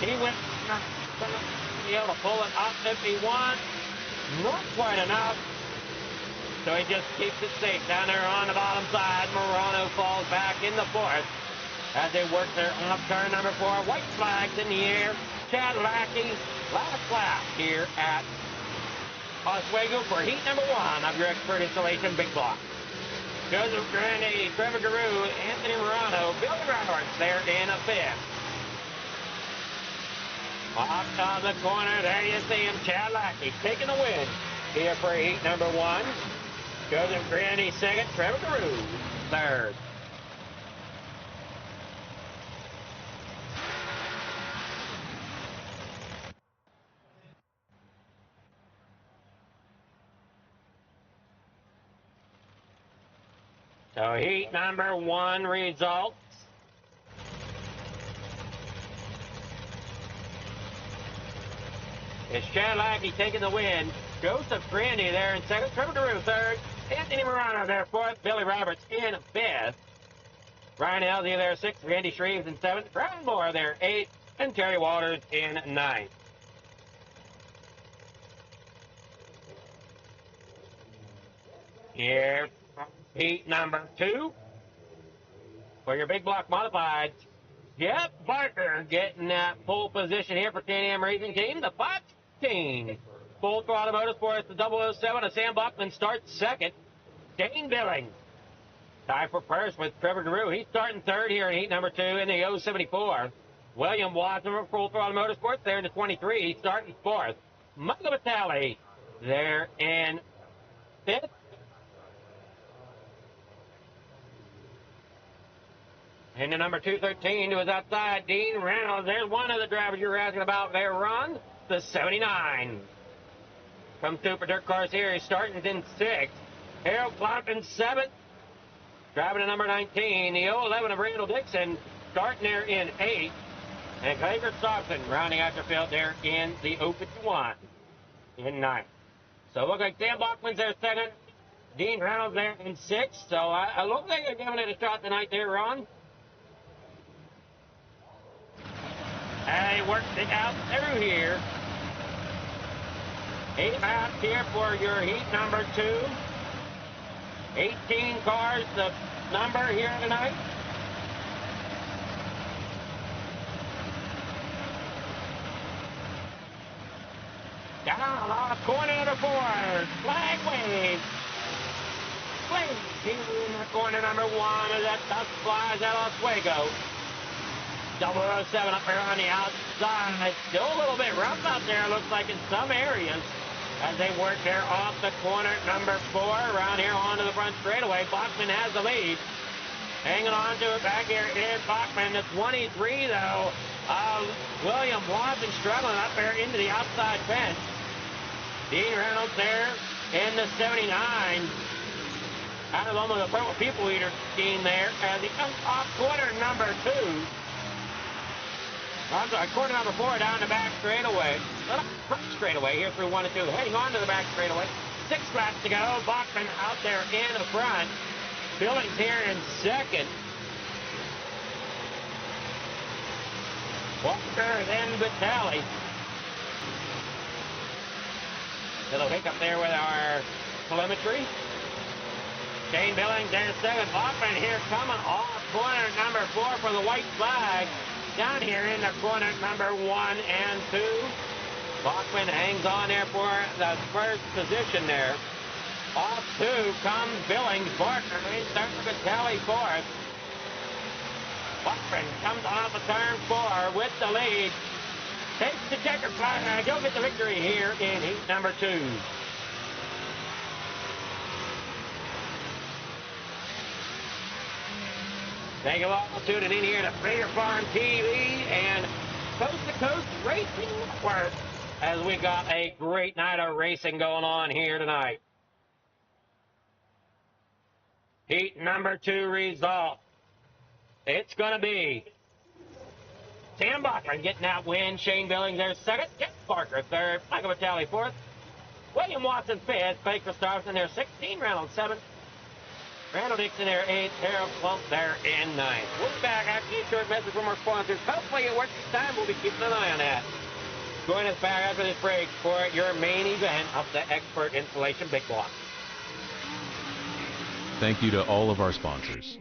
He went be able to pull it up if he wants. Not quite enough. So he just keeps it safe down there on the bottom side. Morano falls back in the fourth as they work their off turn number 4. White flags in the air. Chad Lackey, last lap here at Oswego for heat number 1 of your Expert Installation Big Block. Joseph Grandy, Trevor Guru, Anthony Morano, Billy Roberts there in a fifth. Off on the corner, there you see him, Chad Lackey taking the win here for heat number 1. Joseph Grandy second, Trevor Guru third. So heat number 1 results. It's Chad Lackey taking the win. Joseph Grandy there in second. Trevor Guru third. Anthony Morano there fourth. Billy Roberts in fifth. Ryan Elsie there sixth. Randy Shreves in seventh. Brian Moore there eighth. And Terry Walters in ninth. Here, heat number 2 for your big block modified. Jeff Barker getting that pole position here for Can-Am Racing Team. The 15. Full Throttle Motorsports, the 007 of Sam Buckman starts second. Shane Billings tied for first with Trevor Guru. He's starting third here in heat number 2 in the 074. William Watson from Full Throttle Motorsports there in the 23, starting fourth. Michael Vitale there in fifth. And the number 213 was outside, Dean Reynolds. There's one of the drivers you were asking about there, Ron, the 79. From Super Dirt Cars here, he's starting in sixth. Harold Clark in seventh. Driving to number 19, the 011 of Randall Dixon, starting there in eighth. And Clay Gustafson rounding out the field there in the 051 in ninth. So it looks like Sam Bachman's there second. Dean Reynolds there in sixth. So I look like they're giving it a shot tonight there, Ron. And he works it out through here. 8 laps here for your heat number 2. 18 cars, the number here tonight. Down off corner number 4, flag wave. Flag in corner number 1 as that dust flies out of Oswego. 007 up there on the outside. Still a little bit rough out there, looks like in some areas. As they work there off the corner number 4, around here onto the front straightaway. Bachman has the lead. Hanging on to it back here is Bachman. The 23, though. William Watson struggling up there into the outside fence. Dean Reynolds there in the 79. Out of almost a purple people eater scheme there. As he comes off corner number 2. I'm sorry, corner number 4 down the back straightaway. Front straightaway here through 1 and 2. Heading on to the back straightaway. 6 laps to go. Bachman out there in the front. Billings here in second. Walker, then Vitale. Little hiccup there with our telemetry. Shane Billings there second. Bachman here coming off corner number 4 for the white flag. Down here in the corner number 1 and 2. Bachman hangs on there for the first position there. Off 2 comes Billings. Barker in third, Vitale fourth. Bachman comes off of turn 4 with the lead. Takes the checker flag and go get the victory here in heat number 2. Thank you all for tuning in here to Freer Farm TV and Coast to Coast Racing Network as we got a great night of racing going on here tonight. Heat number 2 result. It's going to be Sam Bachman getting that win. Shane Billings there second. Jeff Parker third. Michael Vitale fourth. William Watson fifth. Clay Gustafson there 16. Reynolds seventh. Randall Dixon there 8th, Harold Plump there in 9th. We'll be back after a short message from our sponsors. Hopefully it works this time. We'll be keeping an eye on that. Join us back after this break for your main event of the Expert Installation Big Block. Thank you to all of our sponsors.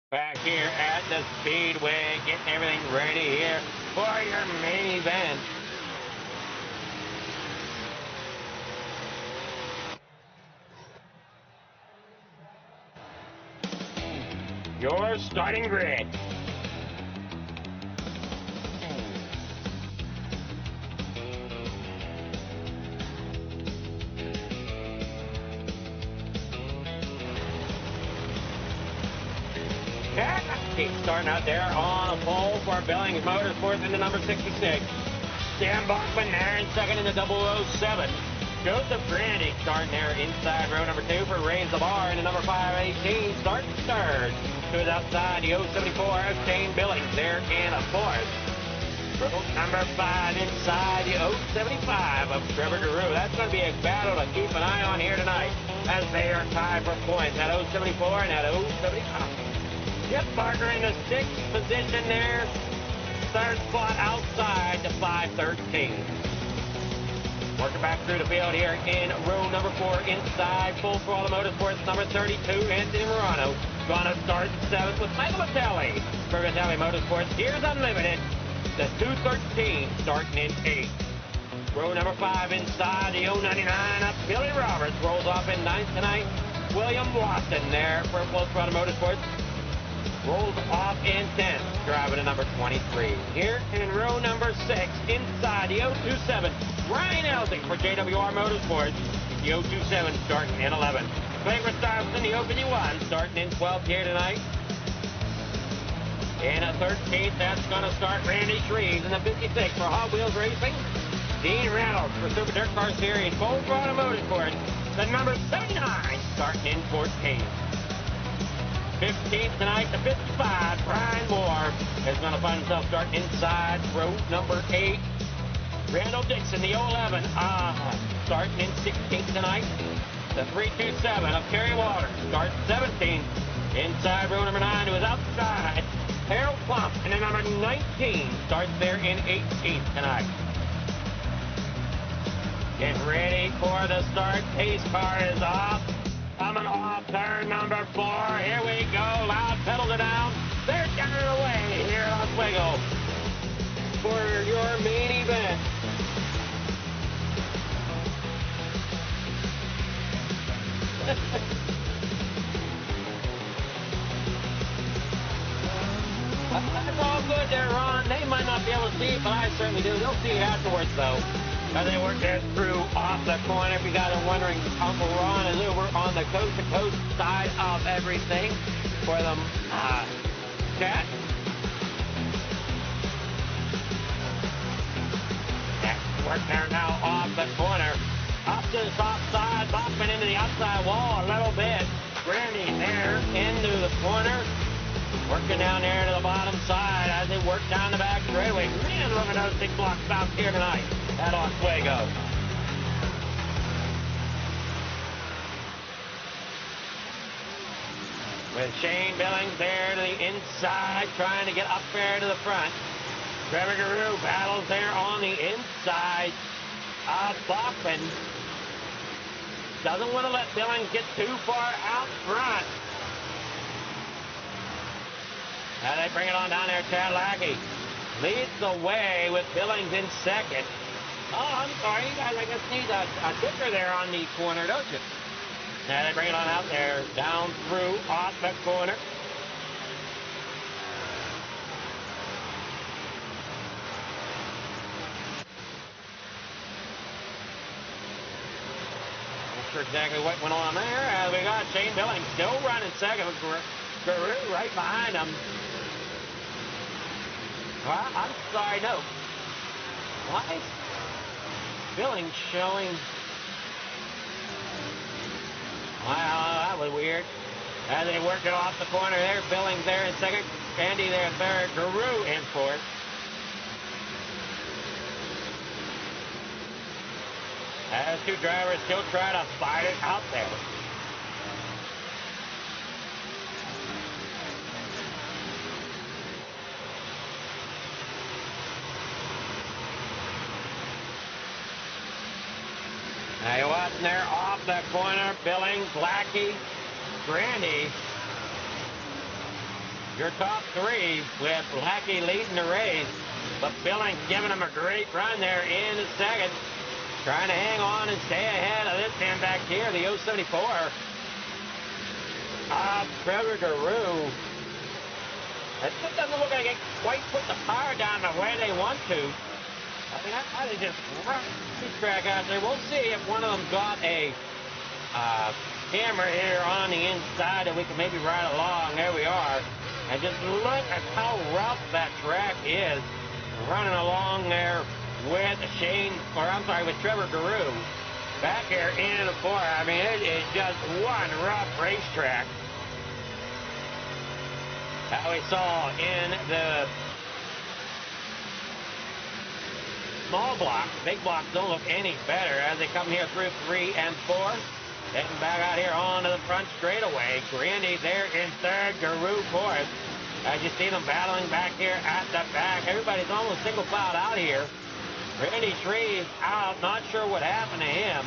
Back here at the Speedway, getting everything ready here for your main event. Your starting grid. Keep starting out there on a pole for Billings Motorsports in the number 66. Sam Bachman there in second in the 007. Joseph Grandy starting there inside row number 2 for Raise the Bar in the number 518. Starting third. To his outside, the 074 of Shane Billings there in a fourth. Row number 5 inside the 075 of Trevor Guru. That's going to be a battle to keep an eye on here tonight as they are tied for points. That 074 and that 075. Jeff Parker in the 6th position there. Third spot outside the 513. Working back through the field here in row number 4 inside Full Throttle Motorsports number 32, Anthony Morano. Gonna start 7th with Michael Vitelli. For Vitelli Motorsports, here's Unlimited. The 213 starting in 8th. Row number 5 inside the 099 up Billy Roberts rolls off in 9th tonight. William Watson there for Full Throttle Motorsports. Rolls off in 10th, driving to number 23. Here in row number 6, inside the 027, Ryan Elsing for JWR Motorsports. The 027 starting in 11th. Clayton Stuyvesant, the 051, starting in 12th here tonight. In a 13th, that's going to start Randy Shreves in the 56 for Hot Wheels Racing. Dean Reynolds for Super Dirt Car Series, Full Throttle Motorsports. The number 79, starting in 14th. 15th tonight, the 55, Brian Moore is going to find himself starting inside row number 8. Randall Dixon, the 011, starting in 16th tonight. The 327 of Kerry Waters starts 17th. Inside row number 9 to his outside, Harold Plump, and the number 19 starts there in 18th tonight. Get ready for the start. Pace car is off. Coming off turn number 4. Here we go. Loud pedal to down. They're down and away here at Oswego for your main event. That's all good there, Ron. They might not be able to see it, but I certainly do. They'll see it afterwards, though. As they work their through off the corner. If you guys are wondering, Uncle Ron is over on the coast-to-coast side of everything for them chat. Work there now off the corner. Up to the top side, bopping into the outside wall a little bit. Randy there into the corner. Working down there to the bottom side as they work down the back straightaway. Man, look at those big block stops here tonight at Oswego. With Shane Billings there to the inside, trying to get up there to the front. Trevor Guru battles there on the inside. Bachman doesn't want to let Billings get too far out front. Now they bring it on down there. Chad Lackey leads the way with Billings in second. Oh, I'm sorry. You guys, I guess, need a ticker there on the corner, don't you? Now they bring it on out there. Down through, off the corner. Not sure exactly what went on there. We got Shane Billings still running second. Guru right behind him. Well, I'm sorry, no. Why is Billings showing? Wow, that was weird. As they work it off the corner there, Billings there in second, Andy there third, Guru in fourth. As two drivers still try to fight it out there. Now you're watching there off the corner, Billings, Lackey, Grandy. your top three with Lackey leading the race. But Billings giving him a great run there in the second. Trying to hang on and stay ahead of this man back here, the 074. Trevor Garou. It just doesn't look like they quite put the power down the way they want to. I mean, how they just run this track out there. We'll see if one of them got a camera here on the inside that we can maybe ride along. There we are. And just look at how rough that track is. Running along there with with Trevor Garou. Back here in the four. I mean, it is just one rough racetrack. That we saw in the small block. Big blocks don't look any better as they come here through 3 and 4. Heading back out here onto the front straightaway. Grandy there in third, Garou fourth. As you see them battling back here at the back. Everybody's almost single filed out here. Randy Shreve out, not sure what happened to him.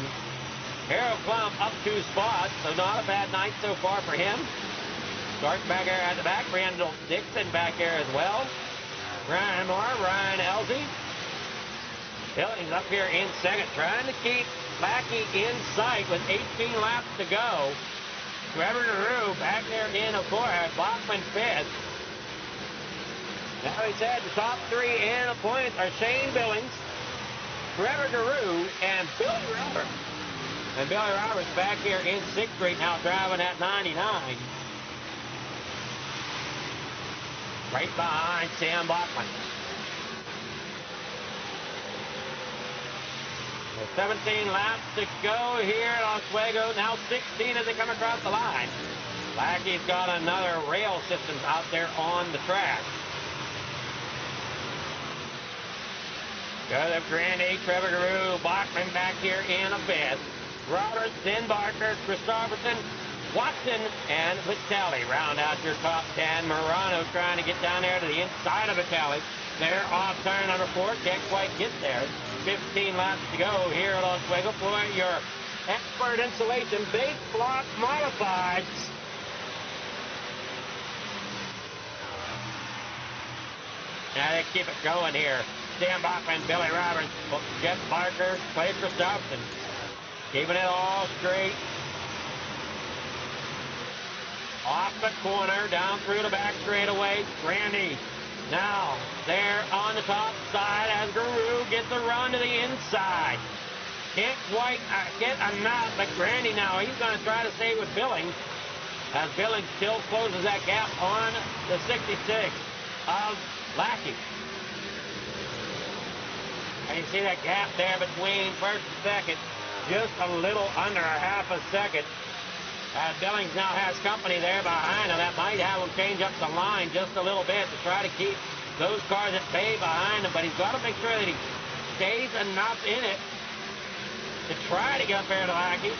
Harold Klump up 2 spots, so not a bad night so far for him. Starting back here at the back, Randall Dixon back here as well. Ryan Moore, Ryan Elsey. Billings up here in second, trying to keep Lackey in sight with 18 laps to go. Trevor Garou back there in a fourth, Bachman fifth. Now he said the top 3 in the points are Shane Billings, Trevor Garou, and Billy Roberts. And Billy Roberts back here in 6th Street now driving at 99. Right behind Sam Bachman. With 17 laps to go here at Oswego. Now 16 as they come across the line. Lackey's got another rail system out there on the track. Joseph Grandy, Trevor Garou, Bachman back here in a fifth. Roberts, then Barker, Christopherson, Watson, and Vitale round out your top 10. Morano trying to get down there to the inside of Vitale. They're off turn number 4. Can't quite get there. 15 laps to go here at Oswego for your Expert Insulation Base Block Modifieds. Now they keep it going here. Sam Bachman, Billy Roberts, Jeff Barker, Clay Christopherson. Keeping it all straight. Off the corner, down through the back straightaway. Grandy now there on the top side as Garou gets a run to the inside. Can't quite get enough, but Grandy now, he's going to try to stay with Billings as Billings still closes that gap on the 66 of Lackey. And you see that gap there between first and second, just a little under a half a second. Billings now has company there behind him. That might have him change up the line just a little bit to try to keep those cars at bay behind him. But he's got to make sure that he stays enough in it to try to get up there to Lackey.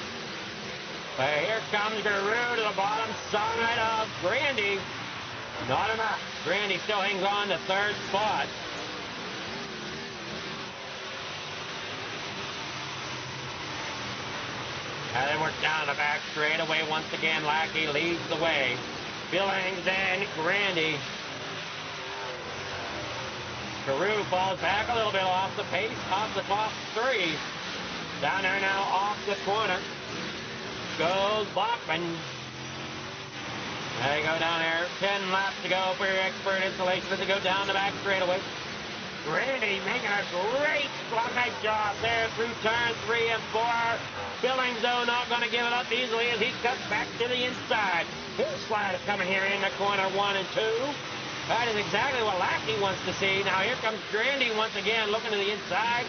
But here comes Garou to the bottom side of Grandy. Not enough. Grandy still hangs on to third spot. Now they work down the back straightaway once again. Lackey leads the way. Billings and Grandy. Garou falls back a little bit off the pace, off the top 3. Down there now off the corner goes Bachman. There you go down there. 10 laps to go for your Expert Insulation as they go down the back straightaway. Grandy making a great nice job there through turns 3 and 4. Billings, though, not going to give it up easily as he cuts back to the inside. Hill slide is coming here in the corner 1 and 2. That is exactly what Lackey wants to see. Now here comes Grandy once again looking to the inside.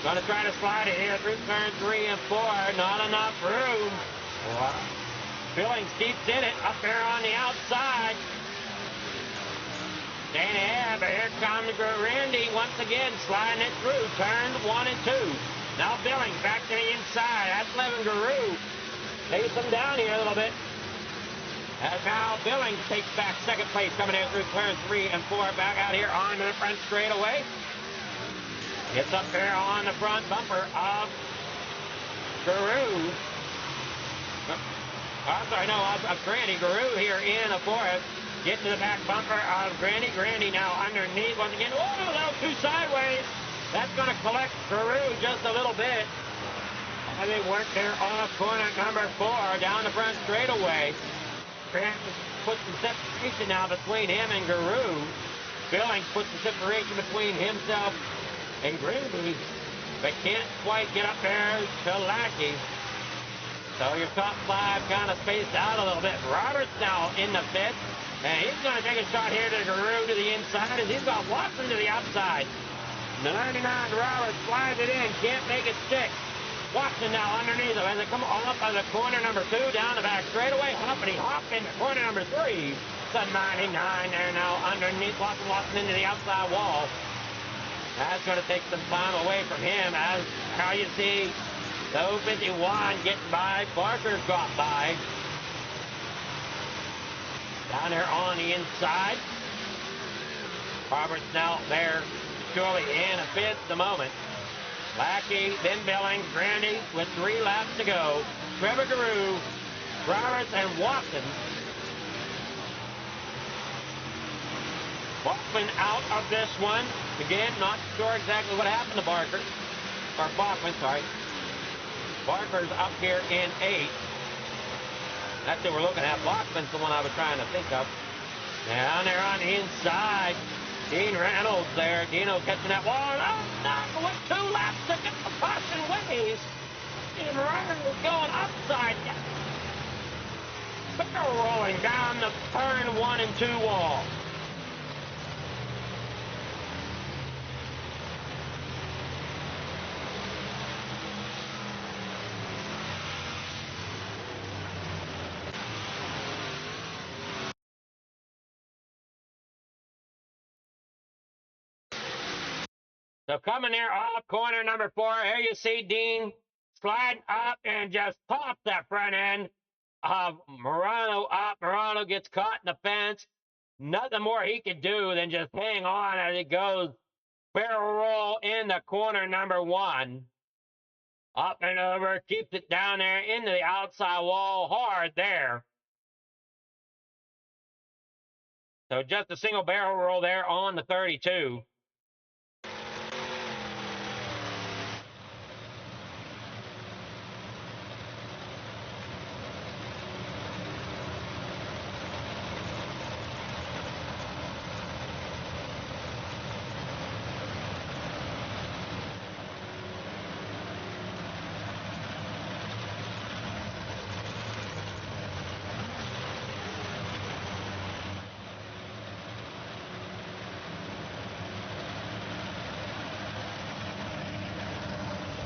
Going to try to slide it here through turn 3 and 4. Not enough room. Wow. Billings keeps in it up there on the outside. Staying ahead, but here comes Grandy once again sliding it through turns 1 and 2. Now Billings back to the inside. That's Levin Garou. Takes him down here a little bit. As now Billings takes back second place coming in through turns 3 and 4. Back out here onto the front straightaway. Gets up there on the front bumper of Garou. Of Grandy. Garou here in a fourth. Getting to the back bumper of Grandy. Grandy now underneath once again. Oh, little two sideways. That's going to collect Guru just a little bit. And they work there off corner number 4 down the front straightaway. Grant puts some separation now between him and Guru. Billings puts some separation between himself and Grandy, but can't quite get up there to Lackey. So your top 5 kind of spaced out a little bit. Roberts now in the 5th, and he's going to take a shot here to Guru to the inside, as he's got Watson to the outside. 99 Roberts slides it in, can't make it stick. Watson now underneath him as they come up on the corner number 2, down the back straightaway. Hoppity hop into corner number 3. The 99 there now underneath Watson. Watson into the outside wall. That's going to take some time away from him, as how you see the 051 getting by. Barker's got by. Down there on the inside. Roberts now there, surely in a 5th at the moment. Lackey, then Billings, Grandy with 3 laps to go. Trevor Guru, Roberts, and Watson. Bachman out of this one. Again, not sure exactly what happened to Barker. Or Bachman, sorry. Barker's up here in 8th. That's what we're looking at. Bachman's the one I was trying to think of. Down there on the inside. Dean Reynolds there. Dino catching that wall. Oh, no, with 2 laps to get the caution ways. Dean Reynolds going upside down. Barrel rolling down the turn 1 and 2 wall. So coming there off corner number 4, here you see Dean slide up and just pop that front end of Morano up. Morano gets caught in the fence. Nothing more he could do than just hang on as it goes barrel roll in the corner number 1. Up and over, keeps it down there into the outside wall hard there. So just a single barrel roll there on the 32.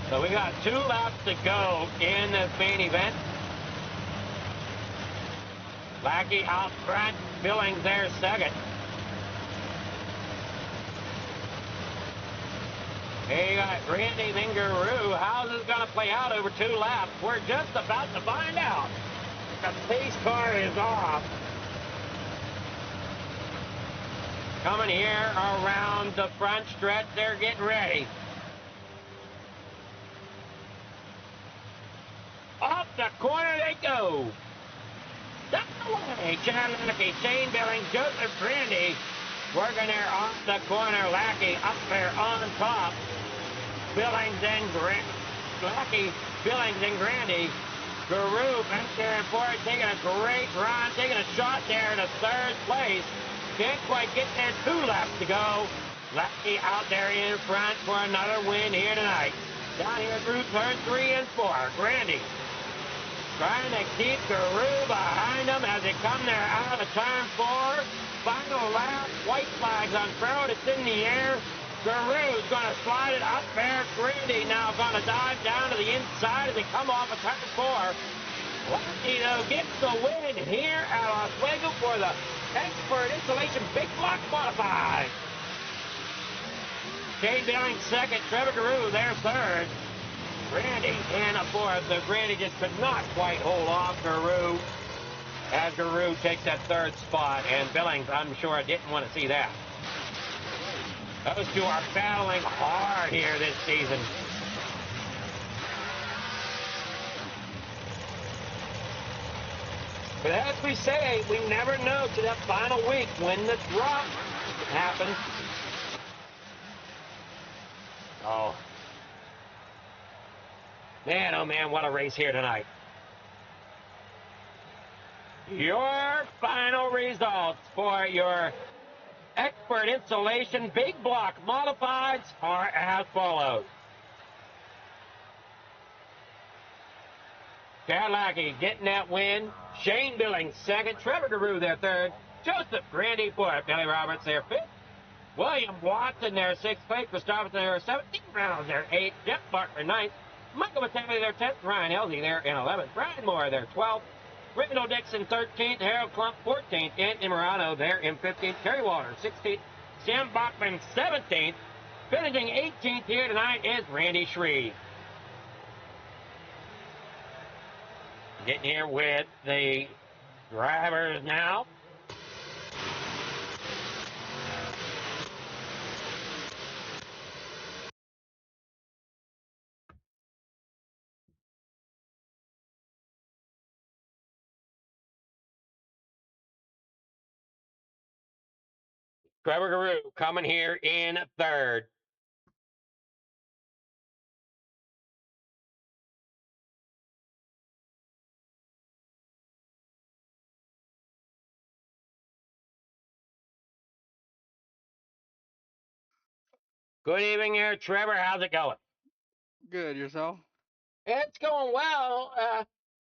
So we got 2 laps to go in this main event. Lackey out front, Billings there second. Here you got Randy Mingaroo. How's this going to play out over 2 laps? We're just about to find out. The pace car is off. Coming here around the front stretch, they're getting ready. Up the corner they go. Down the way. Chad Lackey, Shane Billings, Joseph Grandy working there off the corner. Lackey up there on top. Billings and Lackey, Billings and Grandy. Guru back there and forward, taking a great run, taking a shot there in 3rd place. Can't quite get there. 2 laps to go. Lackey out there in front for another win here tonight. Down here through turn 3 and 4. Grandy trying to keep Guru behind them as they come there out of turn 4. Final lap, white flags unfurled, it's in the air. Guru's going to slide it up there. Grandy now going to dive down to the inside as they come off of turn 4. Lackey, though, gets the win here at Oswego for the Expert Installation Big Block Modified. Shane Billings second, Trevor Guru there third. Grandy in a 4th, so Grandy just could not quite hold off Guru as Guru takes that 3rd spot, and Billings, I'm sure, didn't want to see that. Those 2 are battling hard here this season. But that as we say, we never know to that final week when the drop happens. Oh. Man, oh man, what a race here tonight. Your final results for your Expert Insulation Big Block Modifieds are as follows. Kadlaki getting that win. Shane Billings second. Trevor Garou their third. Joseph Grandy fourth. Billy Roberts their fifth. William Watson their sixth place. Christopherson their seventh. Dean Reynolds their eighth. Jeff Barker ninth. Michael Mattingly their 10th. Ryan Elsey there in 11th. Brian Moore their 12th. Randall Dixon 13th. Harold Klump 14th. Anthony Morano there in 15th. Terry Walters 16th. Sam Bachman 17th. Finishing 18th here tonight is Randy Shreve. Getting here with the drivers now. Trevor Garou coming here in third. Good evening here, Trevor. How's it going? Good, yourself? It's going well.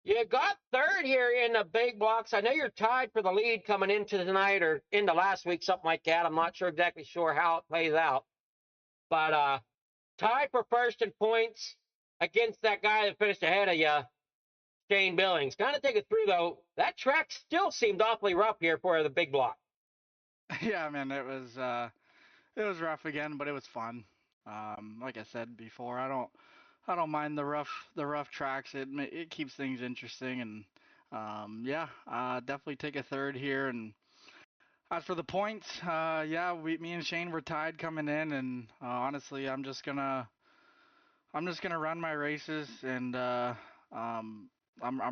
You got third here in the big blocks. I know you're tied for the lead coming into tonight or into last week, something like that. I'm not exactly sure how it plays out. But tied for first in points against that guy that finished ahead of you, Shane Billings. Kind of take it through, though. That track still seemed awfully rough here for the big block. Yeah, man, it was rough again, but it was fun. Like I said before, I don't mind the rough tracks. It keeps things interesting, and yeah, definitely take a third here. And as for the points, yeah, me and Shane were tied coming in, and honestly, I'm just gonna run my races, and I'm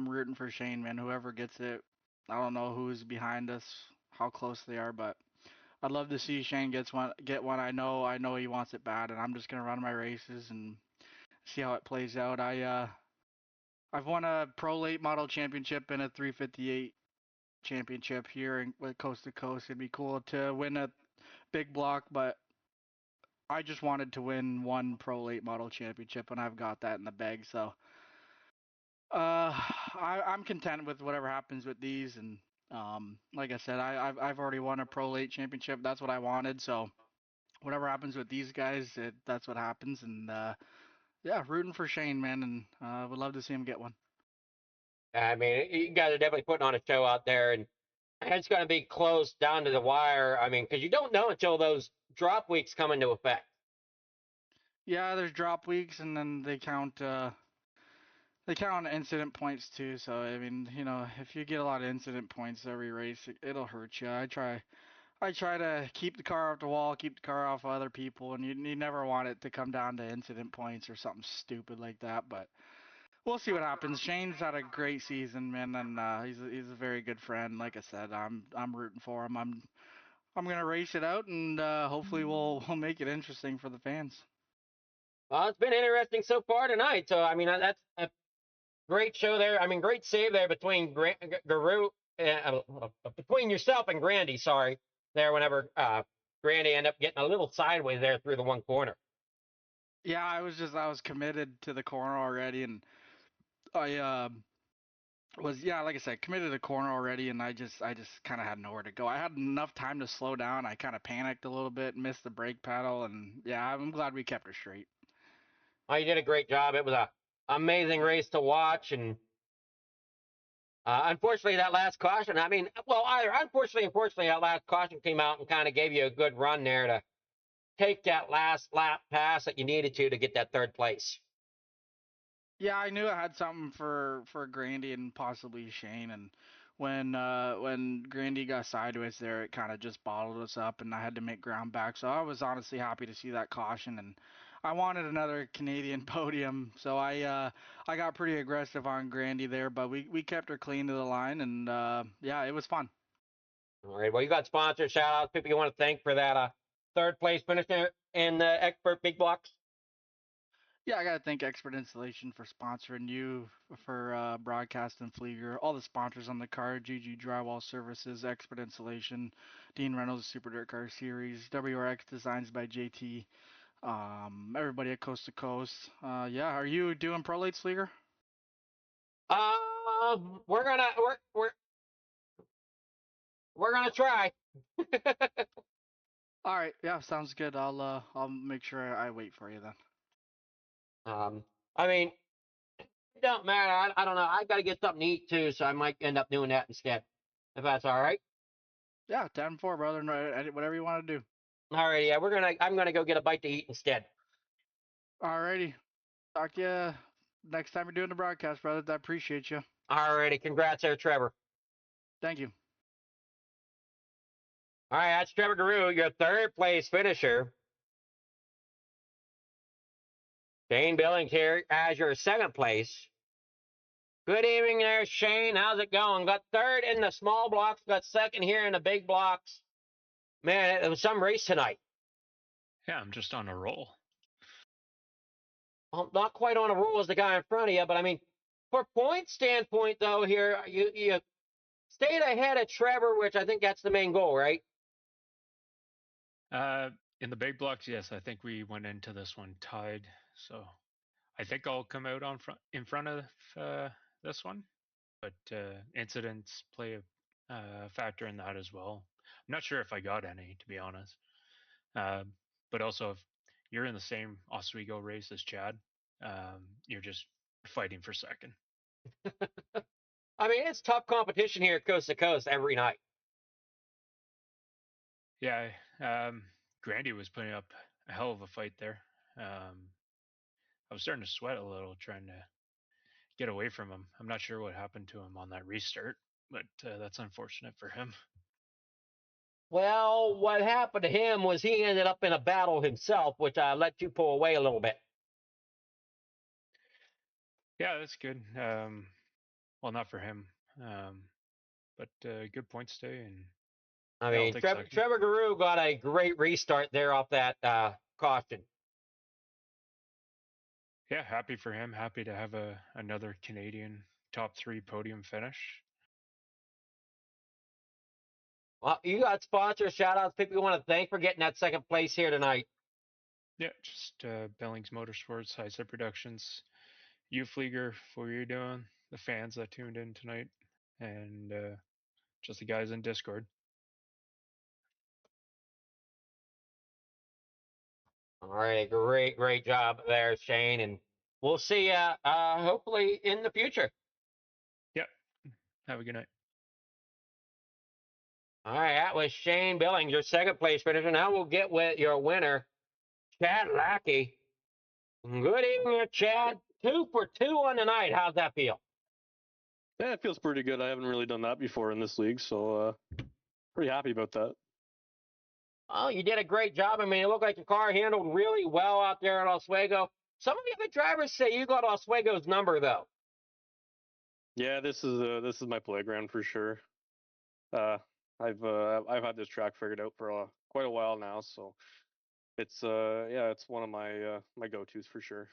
rooting for Shane, man. Whoever gets it, I don't know who's behind us, how close they are, but I'd love to see Shane get one. I know he wants it bad, and I'm just gonna run my races and see how it plays out. I've won a pro late model championship and a 358 championship here with Coast to Coast. It'd be cool to win a big block, but I just wanted to win one pro late model championship, and I've got that in the bag. So I'm content with whatever happens with these, and like I said, I've already won a pro late championship. That's what I wanted. So whatever happens with these guys, that's what happens. And yeah, rooting for Shane, man, and would love to see him get one. I mean, you guys are definitely putting on a show out there, and it's going to be close down to the wire. I mean, because you don't know until those drop weeks come into effect. Yeah, there's drop weeks, and then they count incident points too. So I mean, if you get a lot of incident points every race, it'll hurt you. I try to keep the car off the wall, keep the car off other people, and you never want it to come down to incident points or something stupid like that. But we'll see what happens. Shane's had a great season, man, and he's a very good friend. Like I said, I'm rooting for him. I'm gonna race it out, and hopefully we'll make it interesting for the fans. Well, it's been interesting so far tonight. So, I mean, that's a great show there. I mean, great save there between Garou, between yourself and Grandy, sorry, there whenever Grandy ended up getting a little sideways there through the one corner. Yeah, I was committed to the corner already, and I was, yeah, like I said, committed to the corner already, and I just kind of had nowhere to go. I had enough time to slow down. I kind of panicked a little bit, missed the brake pedal, and yeah, I'm glad we kept her straight. Oh, you did a great job. It was a amazing race to watch, and unfortunately, that last caution. I mean, well, either unfortunately, unfortunately, that last caution came out and kind of gave you a good run there to take that last lap pass that you needed to get that third place. Yeah, I knew I had something for Grandy and possibly Shane, and when Grandy got sideways there, it kind of just bottled us up, and I had to make ground back. So I was honestly happy to see that caution, and I wanted another Canadian podium, so I got pretty aggressive on Grandy there, but we kept her clean to the line, and yeah, it was fun. All right. Well, you got sponsor shout outs, people you want to thank for that third place finish in the Expert Big Blocks. Yeah, I gotta thank Expert Installation for sponsoring you for broadcast and Flieger. All the sponsors on the card: GG Drywall Services, Expert Installation, Dean Reynolds Super Dirt Car Series, WRX Designs by JT. Everybody at Coast to Coast. Yeah, are you doing Pro Lates, Flieger? We're gonna try. All right, yeah, sounds good. I'll make sure I wait for you then. I mean, it don't matter. I don't know. I got to get something to eat too, so I might end up doing that instead. If that's all right. Yeah, 10-4, brother. Whatever you want to do. All right. Yeah, I'm gonna go get a bite to eat instead. Alrighty. Talk to you next time you're doing the broadcast, brother. I appreciate you. All righty. Congrats there, Trevor. Thank you. All right, that's Trevor Guru, your third place finisher. Shane Billings here as your second place. Good evening there, Shane. How's it going? Got third in the small blocks, got second here in the big blocks. Man, it was some race tonight. Yeah, I'm just on a roll. Well, not quite on a roll as the guy in front of you, but I mean, for point standpoint though, here you stayed ahead of Trevor, which I think that's the main goal, right? In the big blocks, yes, I think we went into this one tied. So I think I'll come out in front of this one, but incidents play a factor in that as well. I'm not sure if I got any, to be honest. But also, if you're in the same Oswego race as Chad, you're just fighting for second. I mean, it's tough competition here coast to coast every night. Yeah, Grandy was putting up a hell of a fight there. I was starting to sweat a little trying to get away from him. I'm not sure what happened to him on that restart, but that's unfortunate for him. Well, what happened to him was he ended up in a battle himself, which I let you pull away a little bit. Yeah, that's good. Well, not for him, but good points today. And I yeah, I'll mean, take Trevor, second. Trevor Guru got a great restart there off that caution. Yeah, happy for him. Happy to have another Canadian top 3 podium finish. Well, you got sponsors, shout outs, people you want to thank for getting that second place here tonight. Yeah, just Billings Motorsports, High Productions, you Flieger for what you're doing, the fans that tuned in tonight, and just the guys in Discord. All right, great job there, Shane, and we'll see you hopefully in the future. Yep. Have a good night. All right, that was Shane Billings, your second place finisher. Now we'll get with your winner, Chad Lackey. Good evening, Chad. 2 for 2 on the night. How's that feel? Yeah, it feels pretty good. I haven't really done that before in this league, so pretty happy about that. Oh, you did a great job. I mean, it looked like your car handled really well out there at Oswego. Some of the other drivers say you got Oswego's number, though. Yeah, this is my playground for sure. I've had this track figured out for quite a while now, so it's it's one of my my go-tos for sure.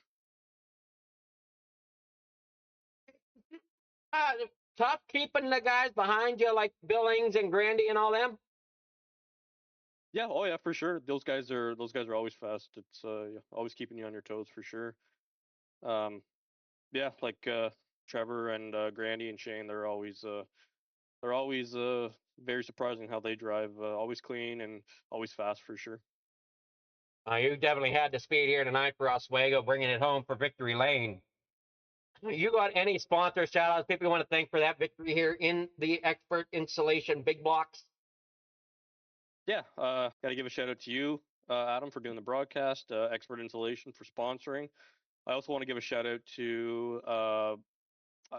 Tough keeping the guys behind you like Billings and Grandy and all them. Yeah, oh yeah, for sure. Those guys are always fast. It's always keeping you on your toes for sure. Yeah, like Trevor and Grandy and Shane, they're always very surprising how they drive. Always clean and always fast for sure. You definitely had the speed here tonight for Oswego, bringing it home for Victory Lane. You got any sponsor shout outs, people you want to thank for that victory here in the Expert Installation Big Blocks? Yeah, got to give a shout out to you, Adam, for doing the broadcast. Expert Installation for sponsoring. I also want to give a shout out to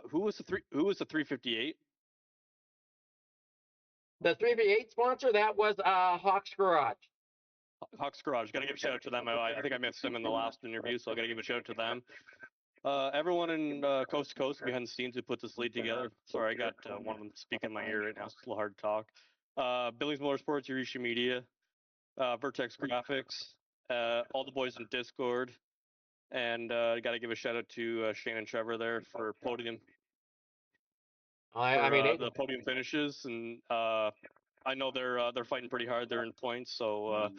who was the 358? The 3v8 sponsor, that was Hawks Garage. Hawks Garage. Got to give a shout out to them. I think I missed them in the last interview, so I got to give a shout out to them. Everyone in Coast to Coast behind the scenes who put this lead together. Sorry, I got one of them speaking in my ear right now. It's a little hard to talk. Billy's Motorsports, Yurisha Media, Vertex Graphics, all the boys in Discord, and got to give a shout out to Shane and Trevor there for podium. I mean, The podium finishes, and I know they're fighting pretty hard. They're in points, so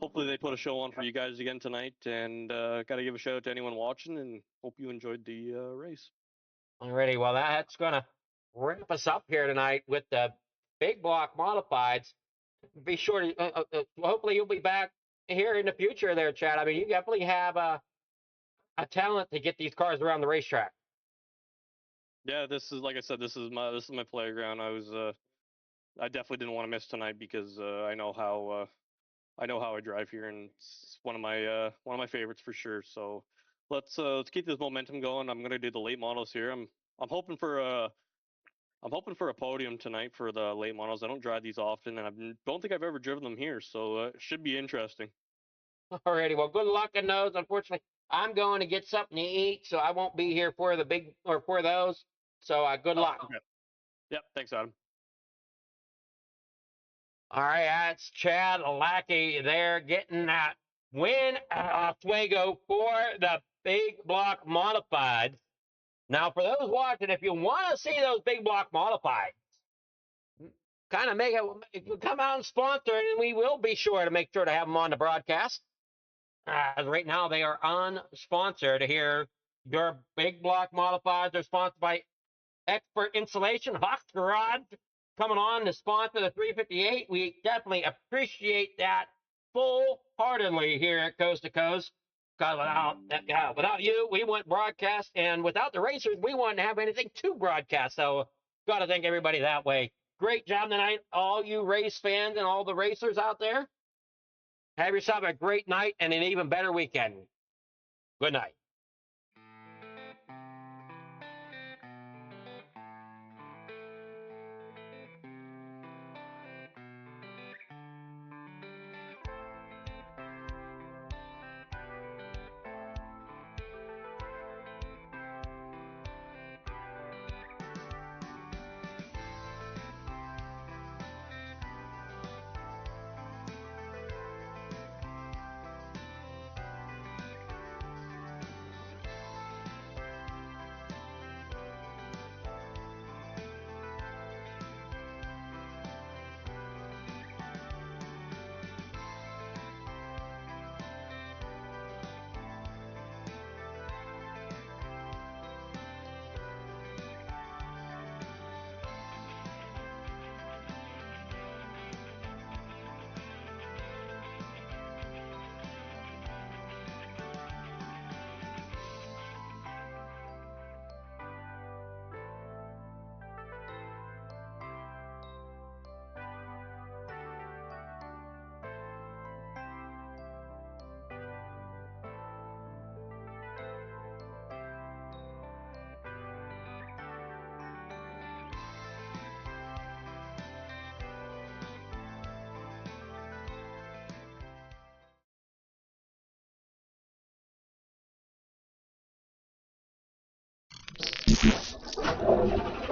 hopefully they put a show on for you guys again tonight. And got to give a shout out to anyone watching, and hope you enjoyed the race. alrighty, well, that's going to wrap us up here tonight with the big block modifieds. Be sure to, hopefully you'll be back here in the future there, Chad. I mean, you definitely have a talent to get these cars around the racetrack. Yeah, this is, like I said, this is my playground. I definitely didn't want to miss tonight because I know how I drive here, and it's one of my favorites for sure. So let's keep this momentum going. I'm gonna do the late models here. I'm hoping for a podium tonight for the late models. I don't drive these often, and I don't think I've ever driven them here, so it should be interesting. Alrighty, well, good luck in those. Unfortunately, I'm going to get something to eat, so I won't be here for the big or for those. So good luck. Okay. Yep. Thanks, Adam. All right, that's Chad Lackey there getting that win at Oswego for the big block modifieds. Now, for those watching, if you want to see those big block modifieds, kind of make it come out and sponsor, and we will be sure to have them on the broadcast. As right now, they are unsponsored here. Your big block modifieds are sponsored by Expert Insulation, Hawks Garage, coming on to sponsor the 358. We definitely appreciate that full-heartedly here at Coast to Coast. Because without you, we wouldn't broadcast, and without the racers, we wouldn't have anything to broadcast. So, got to thank everybody that way. Great job tonight, all you race fans and all the racers out there. Have yourself a great night and an even better weekend. Good night. Thank you.